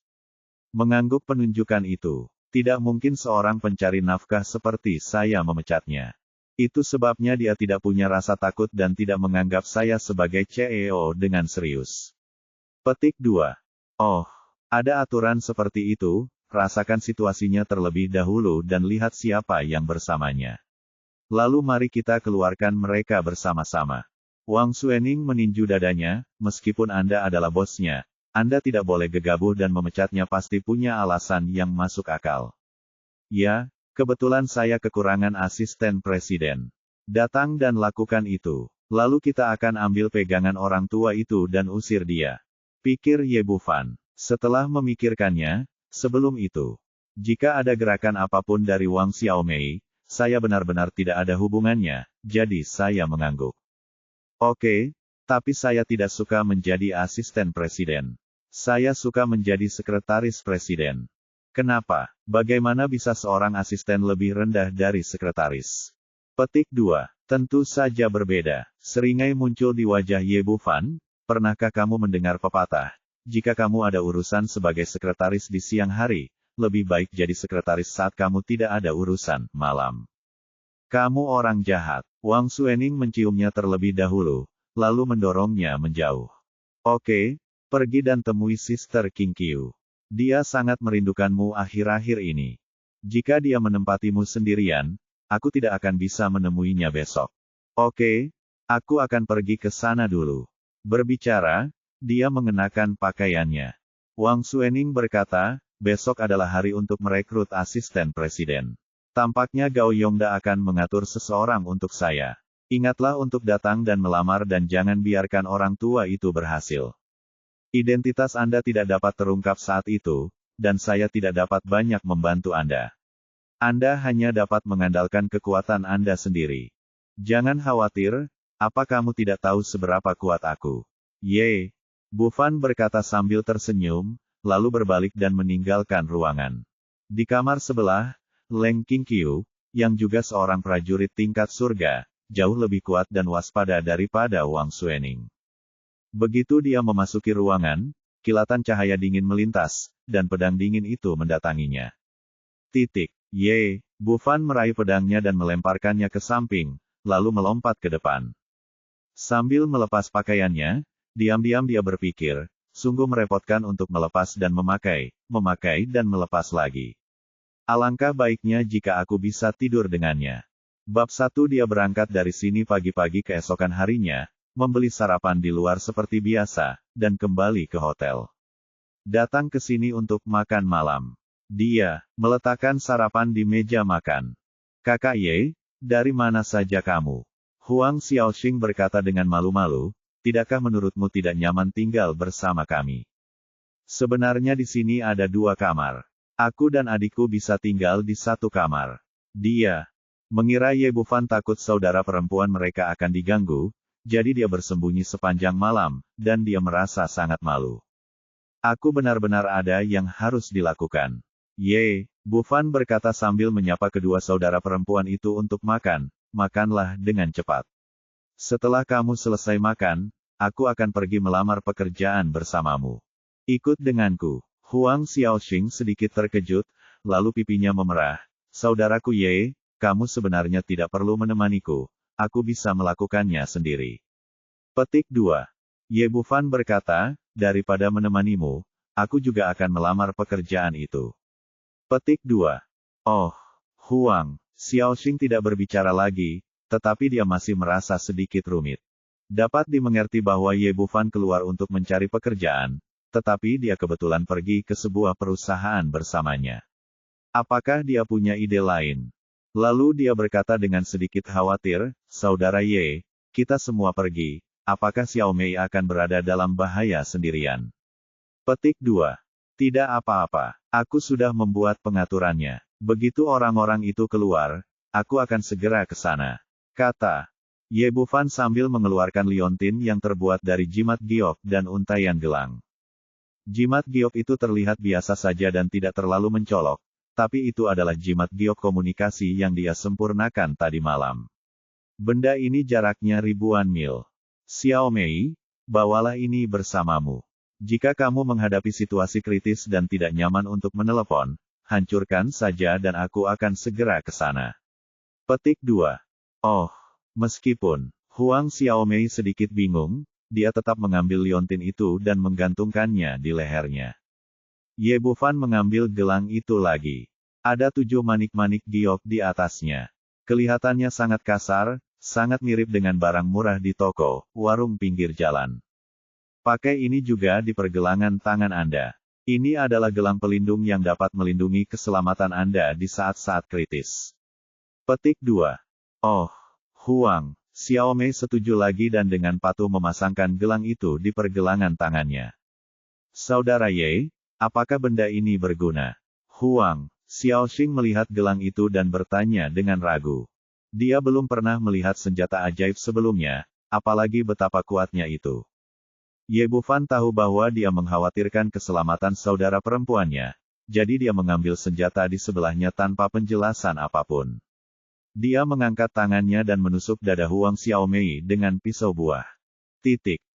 Speaker 1: mengangguk penunjukan itu. Tidak mungkin seorang pencari nafkah seperti saya memecatnya. Itu sebabnya dia tidak punya rasa takut dan tidak menganggap saya sebagai CEO dengan serius. Petik 2. Oh, ada aturan seperti itu, rasakan situasinya terlebih dahulu dan lihat siapa yang bersamanya. Lalu mari kita keluarkan mereka bersama-sama. Wang Suening meninju dadanya, meskipun Anda adalah bosnya, Anda tidak boleh gegabah dan memecatnya pasti punya alasan yang masuk akal. Ya, kebetulan saya kekurangan asisten presiden. Datang dan lakukan itu. Lalu kita akan ambil pegangan orang tua itu dan usir dia. Pikir Ye Bufan. Setelah memikirkannya, sebelum itu, jika ada gerakan apapun dari Wang Xiaomei, saya benar-benar tidak ada hubungannya, jadi saya mengangguk. Oke, tapi saya tidak suka menjadi asisten presiden. Saya suka menjadi sekretaris presiden. Kenapa? Bagaimana bisa seorang asisten lebih rendah dari sekretaris? Petik 2. Tentu saja berbeda. Seringai muncul di wajah Ye Bufan. Pernahkah kamu mendengar pepatah? Jika kamu ada urusan sebagai sekretaris di siang hari, lebih baik jadi sekretaris saat kamu tidak ada urusan, malam. Kamu orang jahat. Wang Suening menciumnya terlebih dahulu, lalu mendorongnya menjauh. Oke, pergi dan temui Sister King Qiu. Dia sangat merindukanmu akhir-akhir ini. Jika dia menempatimu sendirian, aku tidak akan bisa menemuinya besok. Oke, aku akan pergi ke sana dulu. Berbicara, dia mengenakan pakaiannya. Wang Suening berkata, besok adalah hari untuk merekrut asisten presiden. Tampaknya Gao Yongda akan mengatur seseorang untuk saya. Ingatlah untuk datang dan melamar dan jangan biarkan orang tua itu berhasil. Identitas Anda tidak dapat terungkap saat itu, dan saya tidak dapat banyak membantu Anda. Anda hanya dapat mengandalkan kekuatan Anda sendiri. Jangan khawatir, apa kamu tidak tahu seberapa kuat aku? Ye, Bufan berkata sambil tersenyum, lalu berbalik dan meninggalkan ruangan. Di kamar sebelah, Leng Qingqiu, yang juga seorang prajurit tingkat surga, jauh lebih kuat dan waspada daripada Wang Xuening. Begitu dia memasuki ruangan, kilatan cahaya dingin melintas, dan pedang dingin itu mendatanginya. Ye, Bu Fan meraih pedangnya dan melemparkannya ke samping, lalu melompat ke depan. Sambil melepas pakaiannya, diam-diam dia berpikir, sungguh merepotkan untuk melepas dan memakai dan melepas lagi. Alangkah baiknya jika aku bisa tidur dengannya. Bab 1. Dia berangkat dari sini pagi-pagi keesokan harinya, membeli sarapan di luar seperti biasa, dan kembali ke hotel. Datang ke sini untuk makan malam. Dia meletakkan sarapan di meja makan. Kakak Ye, dari mana saja kamu? Huang Xiaoxing berkata dengan malu-malu, tidakkah menurutmu tidak nyaman tinggal bersama kami? Sebenarnya di sini ada 2 kamar. Aku dan adikku bisa tinggal di 1 kamar. Dia mengira Ye Bufan takut saudara perempuan mereka akan diganggu, jadi dia bersembunyi sepanjang malam, dan dia merasa sangat malu. Aku benar-benar ada yang harus dilakukan. Ye, Bufan berkata sambil menyapa kedua saudara perempuan itu untuk makan, makanlah dengan cepat. Setelah kamu selesai makan, aku akan pergi melamar pekerjaan bersamamu. Ikut denganku. Huang Xiaoxing sedikit terkejut, lalu pipinya memerah. Saudaraku Ye, kamu sebenarnya tidak perlu menemaniku, aku bisa melakukannya sendiri. Petik 2. Ye Bufan berkata, daripada menemanimu, aku juga akan melamar pekerjaan itu. Petik 2. Oh, Huang Xiaoxing tidak berbicara lagi, tetapi dia masih merasa sedikit rumit. Dapat dimengerti bahwa Ye Bufan keluar untuk mencari pekerjaan, tetapi dia kebetulan pergi ke sebuah perusahaan bersamanya. Apakah dia punya ide lain? Lalu dia berkata dengan sedikit khawatir, Saudara Ye, kita semua pergi, apakah Xiao Mei akan berada dalam bahaya sendirian? Petik 2. Tidak apa-apa, aku sudah membuat pengaturannya. Begitu orang-orang itu keluar, aku akan segera ke sana. Kata Ye Bufan sambil mengeluarkan liontin yang terbuat dari jimat giok dan untaian gelang. Jimat giok itu terlihat biasa saja dan tidak terlalu mencolok, tapi itu adalah jimat giok komunikasi yang dia sempurnakan tadi malam. Benda ini jaraknya ribuan mil. Xiao Mei, bawalah ini bersamamu. Jika kamu menghadapi situasi kritis dan tidak nyaman untuk menelepon, hancurkan saja dan aku akan segera ke sana. Petik 2. Oh, meskipun Huang Xiaomei sedikit bingung, dia tetap mengambil liontin itu dan menggantungkannya di lehernya. Ye Bufan mengambil gelang itu lagi. Ada 7 manik-manik giok di atasnya. Kelihatannya sangat kasar, sangat mirip dengan barang murah di toko, warung pinggir jalan. Pakai ini juga di pergelangan tangan Anda. Ini adalah gelang pelindung yang dapat melindungi keselamatan Anda di saat-saat kritis. Petik 2. Oh, Huang Xiaomei setuju lagi dan dengan patuh memasangkan gelang itu di pergelangan tangannya. Saudara Ye, apakah benda ini berguna? Huang Xiaoxing melihat gelang itu dan bertanya dengan ragu. Dia belum pernah melihat senjata ajaib sebelumnya, apalagi betapa kuatnya itu. Ye Bufan tahu bahwa dia mengkhawatirkan keselamatan saudara perempuannya, jadi dia mengambil senjata di sebelahnya tanpa penjelasan apapun. Dia mengangkat tangannya dan menusuk dada Huang Xiaomei dengan pisau buah.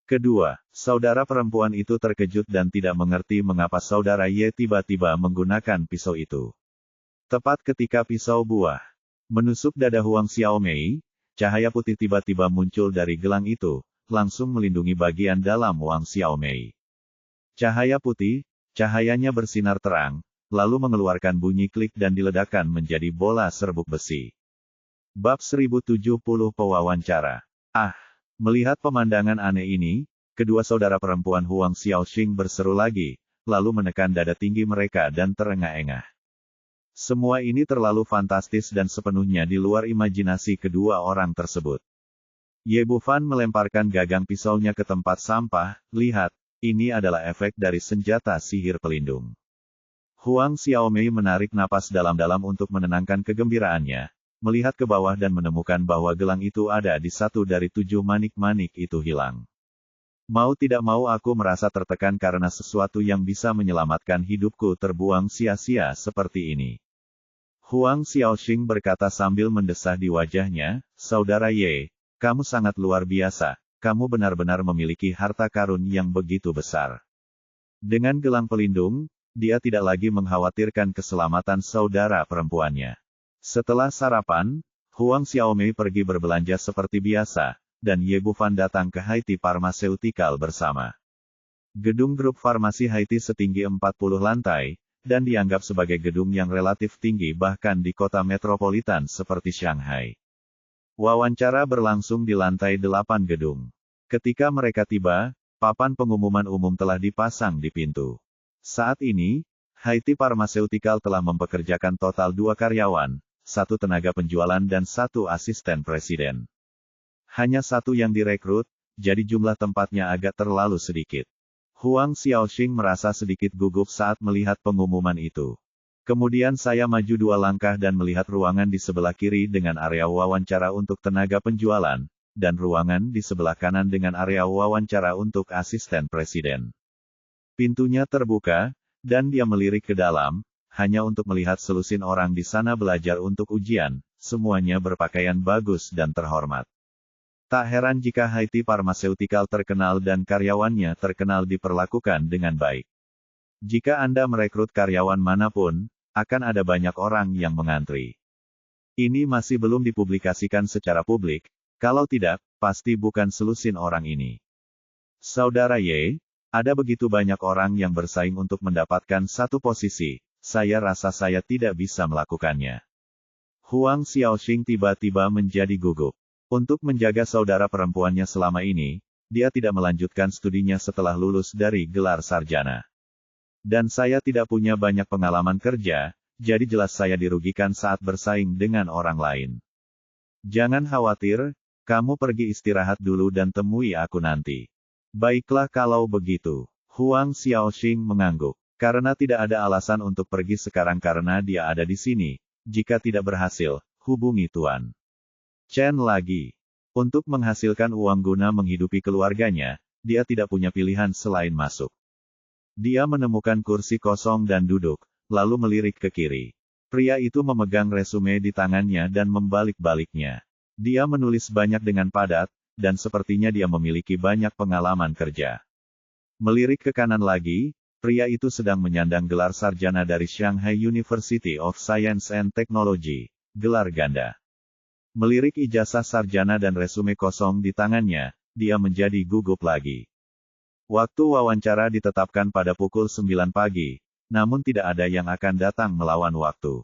Speaker 1: Kedua, saudara perempuan itu terkejut dan tidak mengerti mengapa saudara Ye tiba-tiba menggunakan pisau itu. Tepat ketika pisau buah menusuk dada Huang Xiaomei, cahaya putih tiba-tiba muncul dari gelang itu, langsung melindungi bagian dalam Wang Xiaomei. Cahaya putih, cahayanya bersinar terang, lalu mengeluarkan bunyi klik dan diledakkan menjadi bola serbuk besi. Bab 1070 Pewawancara. Melihat pemandangan aneh ini, kedua saudara perempuan Huang Xiaoxing berseru lagi, lalu menekan dada tinggi mereka dan terengah-engah. Semua ini terlalu fantastis dan sepenuhnya di luar imajinasi kedua orang tersebut. Ye Bufan melemparkan gagang pisaunya ke tempat sampah, lihat, ini adalah efek dari senjata sihir pelindung. Huang Xiaomei menarik napas dalam-dalam untuk menenangkan kegembiraannya, melihat ke bawah dan menemukan bahwa gelang itu ada di 1 dari 7 manik-manik itu hilang. Mau tidak mau aku merasa tertekan karena sesuatu yang bisa menyelamatkan hidupku terbuang sia-sia seperti ini. Huang Xiaoxing berkata sambil mendesah di wajahnya, "Saudara Ye, kamu sangat luar biasa, kamu benar-benar memiliki harta karun yang begitu besar." Dengan gelang pelindung, dia tidak lagi mengkhawatirkan keselamatan saudara perempuannya. Setelah sarapan, Huang Xiaomei pergi berbelanja seperti biasa, dan Ye Bufan datang ke Haiti Pharmaceutical bersama. Gedung grup farmasi Haiti setinggi 40 lantai, dan dianggap sebagai gedung yang relatif tinggi bahkan di kota metropolitan seperti Shanghai. Wawancara berlangsung di lantai 8 gedung. Ketika mereka tiba, papan pengumuman umum telah dipasang di pintu. Saat ini, Haiti Pharmaceutical telah mempekerjakan total 2 karyawan, 1 tenaga penjualan dan 1 asisten presiden. Hanya 1 yang direkrut, jadi jumlah tempatnya agak terlalu sedikit. Huang Xiaoxing merasa sedikit gugup saat melihat pengumuman itu. Kemudian saya maju 2 langkah dan melihat ruangan di sebelah kiri dengan area wawancara untuk tenaga penjualan, dan ruangan di sebelah kanan dengan area wawancara untuk asisten presiden. Pintunya terbuka, dan dia melirik ke dalam, hanya untuk melihat selusin orang di sana belajar untuk ujian, semuanya berpakaian bagus dan terhormat. Tak heran jika Haiti Pharmaceutical terkenal dan karyawannya terkenal diperlakukan dengan baik. Jika Anda merekrut karyawan manapun, akan ada banyak orang yang mengantri. Ini masih belum dipublikasikan secara publik, kalau tidak, pasti bukan selusin orang ini. Saudara Ye, ada begitu banyak orang yang bersaing untuk mendapatkan satu posisi, saya rasa saya tidak bisa melakukannya. Huang Xiaoxing tiba-tiba menjadi gugup. Untuk menjaga saudara perempuannya selama ini, dia tidak melanjutkan studinya setelah lulus dari gelar sarjana. Dan saya tidak punya banyak pengalaman kerja, jadi jelas saya dirugikan saat bersaing dengan orang lain. Jangan khawatir, kamu pergi istirahat dulu dan temui aku nanti. Baiklah kalau begitu. Huang Xiaoxing mengangguk. Karena tidak ada alasan untuk pergi sekarang karena dia ada di sini. Jika tidak berhasil, hubungi Tuan Chen lagi. Untuk menghasilkan uang guna menghidupi keluarganya, dia tidak punya pilihan selain masuk. Dia menemukan kursi kosong dan duduk, lalu melirik ke kiri. Pria itu memegang resume di tangannya dan membalik-baliknya. Dia menulis banyak dengan padat, dan sepertinya dia memiliki banyak pengalaman kerja. Melirik ke kanan lagi, pria itu sedang menyandang gelar sarjana dari Shanghai University of Science and Technology, gelar ganda. Melirik ijazah sarjana dan resume kosong di tangannya, dia menjadi gugup lagi. Waktu wawancara ditetapkan pada pukul 9 pagi, namun tidak ada yang akan datang melawan waktu.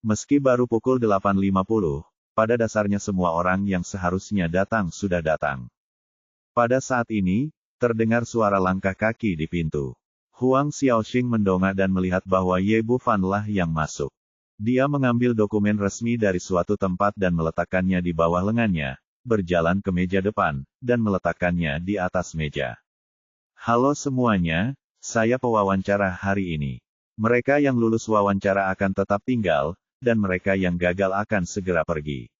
Speaker 1: Meski baru pukul 8.50, pada dasarnya semua orang yang seharusnya datang sudah datang. Pada saat ini, terdengar suara langkah kaki di pintu. Huang Xiaoxing mendongak dan melihat bahwa Ye Bufan lah yang masuk. Dia mengambil dokumen resmi dari suatu tempat dan meletakkannya di bawah lengannya, berjalan ke meja depan, dan meletakkannya di atas meja. Halo semuanya, saya pewawancara hari ini. Mereka yang lulus wawancara akan tetap tinggal, dan mereka yang gagal akan segera pergi.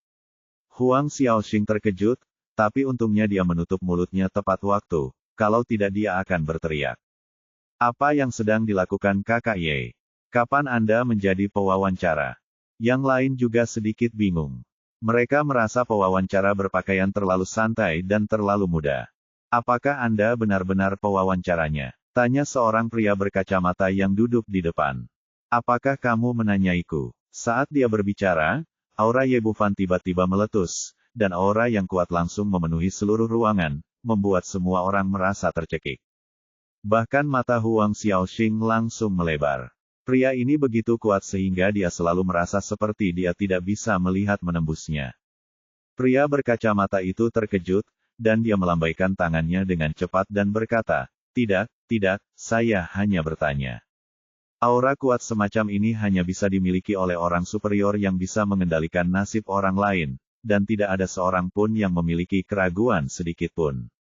Speaker 1: Huang Xiaoxing terkejut, tapi untungnya dia menutup mulutnya tepat waktu, kalau tidak dia akan berteriak. Apa yang sedang dilakukan Kakak Ye? Kapan Anda menjadi pewawancara? Yang lain juga sedikit bingung. Mereka merasa pewawancara berpakaian terlalu santai dan terlalu muda. Apakah Anda benar-benar pewawancaranya? Tanya seorang pria berkacamata yang duduk di depan. Apakah kamu menanyaiku? Saat dia berbicara, aura Ye Bufan tiba-tiba meletus, dan aura yang kuat langsung memenuhi seluruh ruangan, membuat semua orang merasa tercekik. Bahkan mata Huang Xiaoxing langsung melebar. Pria ini begitu kuat sehingga dia selalu merasa seperti dia tidak bisa melihat menembusnya. Pria berkacamata itu terkejut, dan dia melambaikan tangannya dengan cepat dan berkata, "Tidak, tidak, saya hanya bertanya." Aura kuat semacam ini hanya bisa dimiliki oleh orang superior yang bisa mengendalikan nasib orang lain, dan tidak ada seorang pun yang memiliki keraguan sedikitpun.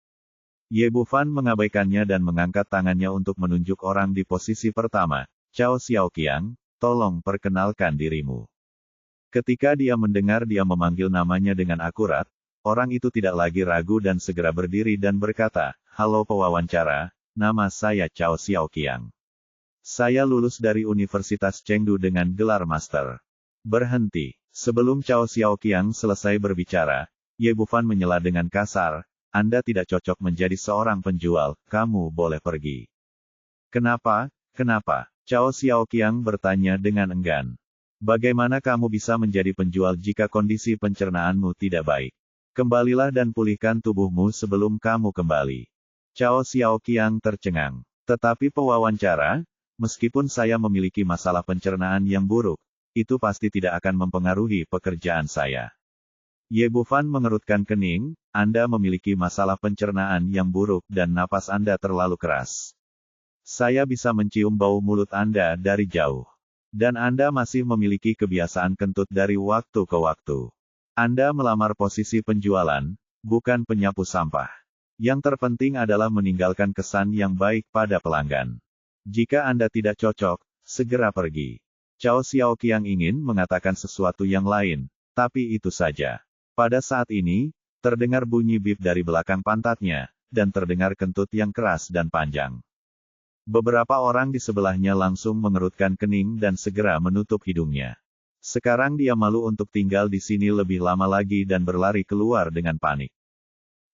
Speaker 1: Ye Bufan mengabaikannya dan mengangkat tangannya untuk menunjuk orang di posisi pertama. Cao Xiaoqiang, tolong perkenalkan dirimu. Ketika dia mendengar dia memanggil namanya dengan akurat, orang itu tidak lagi ragu dan segera berdiri dan berkata, "Halo pewawancara, nama saya Cao Xiaoqiang. Saya lulus dari Universitas Chengdu dengan gelar master. Berhenti. Sebelum Cao Xiaoqiang selesai berbicara, Ye Bufan menyela dengan kasar, Anda tidak cocok menjadi seorang penjual, kamu boleh pergi. Kenapa? Kenapa? Cao Xiaoqiang bertanya dengan enggan. Bagaimana kamu bisa menjadi penjual jika kondisi pencernaanmu tidak baik? Kembalilah dan pulihkan tubuhmu sebelum kamu kembali. Cao Xiaoqiang tercengang. Tetapi pewawancara, meskipun saya memiliki masalah pencernaan yang buruk, itu pasti tidak akan mempengaruhi pekerjaan saya. Ye Bufan mengerutkan kening, Anda memiliki masalah pencernaan yang buruk dan napas Anda terlalu keras. Saya bisa mencium bau mulut Anda dari jauh. Dan Anda masih memiliki kebiasaan kentut dari waktu ke waktu. Anda melamar posisi penjualan, bukan penyapu sampah. Yang terpenting adalah meninggalkan kesan yang baik pada pelanggan. Jika Anda tidak cocok, segera pergi. Cao Xiaoqiang ingin mengatakan sesuatu yang lain, tapi itu saja. Pada saat ini, terdengar bunyi bip dari belakang pantatnya, dan terdengar kentut yang keras dan panjang. Beberapa orang di sebelahnya langsung mengerutkan kening dan segera menutup hidungnya. Sekarang dia malu untuk tinggal di sini lebih lama lagi dan berlari keluar dengan panik.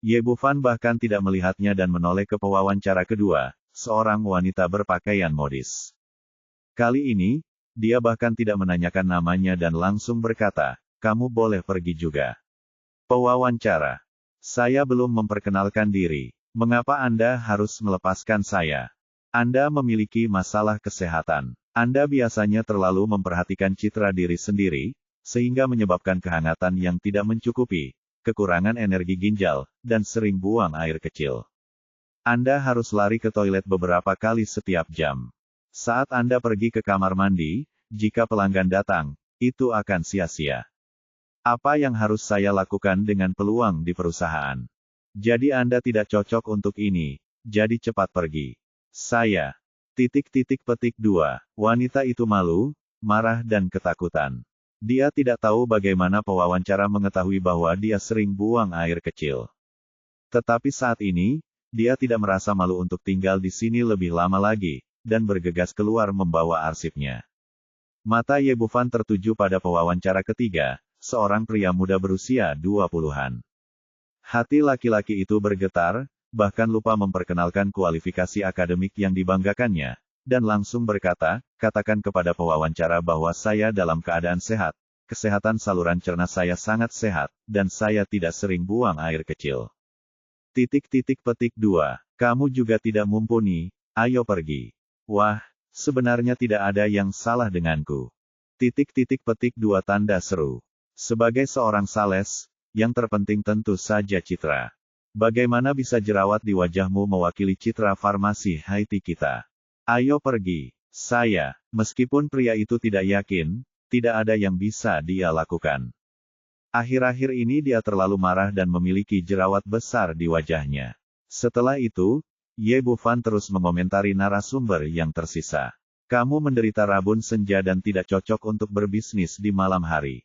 Speaker 1: Ye Bufan bahkan tidak melihatnya dan menoleh ke pewawancara kedua, seorang wanita berpakaian modis. Kali ini, dia bahkan tidak menanyakan namanya dan langsung berkata, kamu boleh pergi juga. Pewawancara. Saya belum memperkenalkan diri. Mengapa Anda harus melepaskan saya? Anda memiliki masalah kesehatan. Anda biasanya terlalu memperhatikan citra diri sendiri, sehingga menyebabkan kehangatan yang tidak mencukupi, kekurangan energi ginjal, dan sering buang air kecil. Anda harus lari ke toilet beberapa kali setiap jam. Saat Anda pergi ke kamar mandi, jika pelanggan datang, itu akan sia-sia. Apa yang harus saya lakukan dengan peluang di perusahaan? Jadi Anda tidak cocok untuk ini, jadi cepat pergi. Saya. Petik 2. Wanita itu malu, marah dan ketakutan. Dia tidak tahu bagaimana pewawancara mengetahui bahwa dia sering buang air kecil. Tetapi saat ini, dia tidak merasa malu untuk tinggal di sini lebih lama lagi, dan bergegas keluar membawa arsipnya. Mata Ye Bufan tertuju pada pewawancara ketiga, seorang pria muda berusia 20-an. Hati laki-laki itu bergetar, bahkan lupa memperkenalkan kualifikasi akademik yang dibanggakannya, dan langsung berkata, katakan kepada pewawancara bahwa saya dalam keadaan sehat, kesehatan saluran cerna saya sangat sehat, dan saya tidak sering buang air kecil. Petik 2. Kamu juga tidak mumpuni, ayo pergi. Wah, sebenarnya tidak ada yang salah denganku. Petik 2 tanda seru. Sebagai seorang sales, yang terpenting tentu saja citra. Bagaimana bisa jerawat di wajahmu mewakili citra farmasi high-tech kita? Ayo pergi. Saya, meskipun pria itu tidak yakin, tidak ada yang bisa dia lakukan. Akhir-akhir ini dia terlalu marah dan memiliki jerawat besar di wajahnya. Setelah itu, Ye Bufan terus mengomentari narasumber yang tersisa. Kamu menderita rabun senja dan tidak cocok untuk berbisnis di malam hari.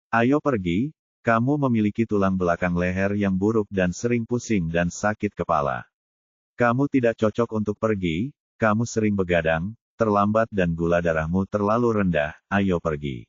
Speaker 1: Ayo pergi, kamu memiliki tulang belakang leher yang buruk dan sering pusing dan sakit kepala. Kamu tidak cocok untuk pergi, kamu sering begadang, terlambat dan gula darahmu terlalu rendah, ayo pergi.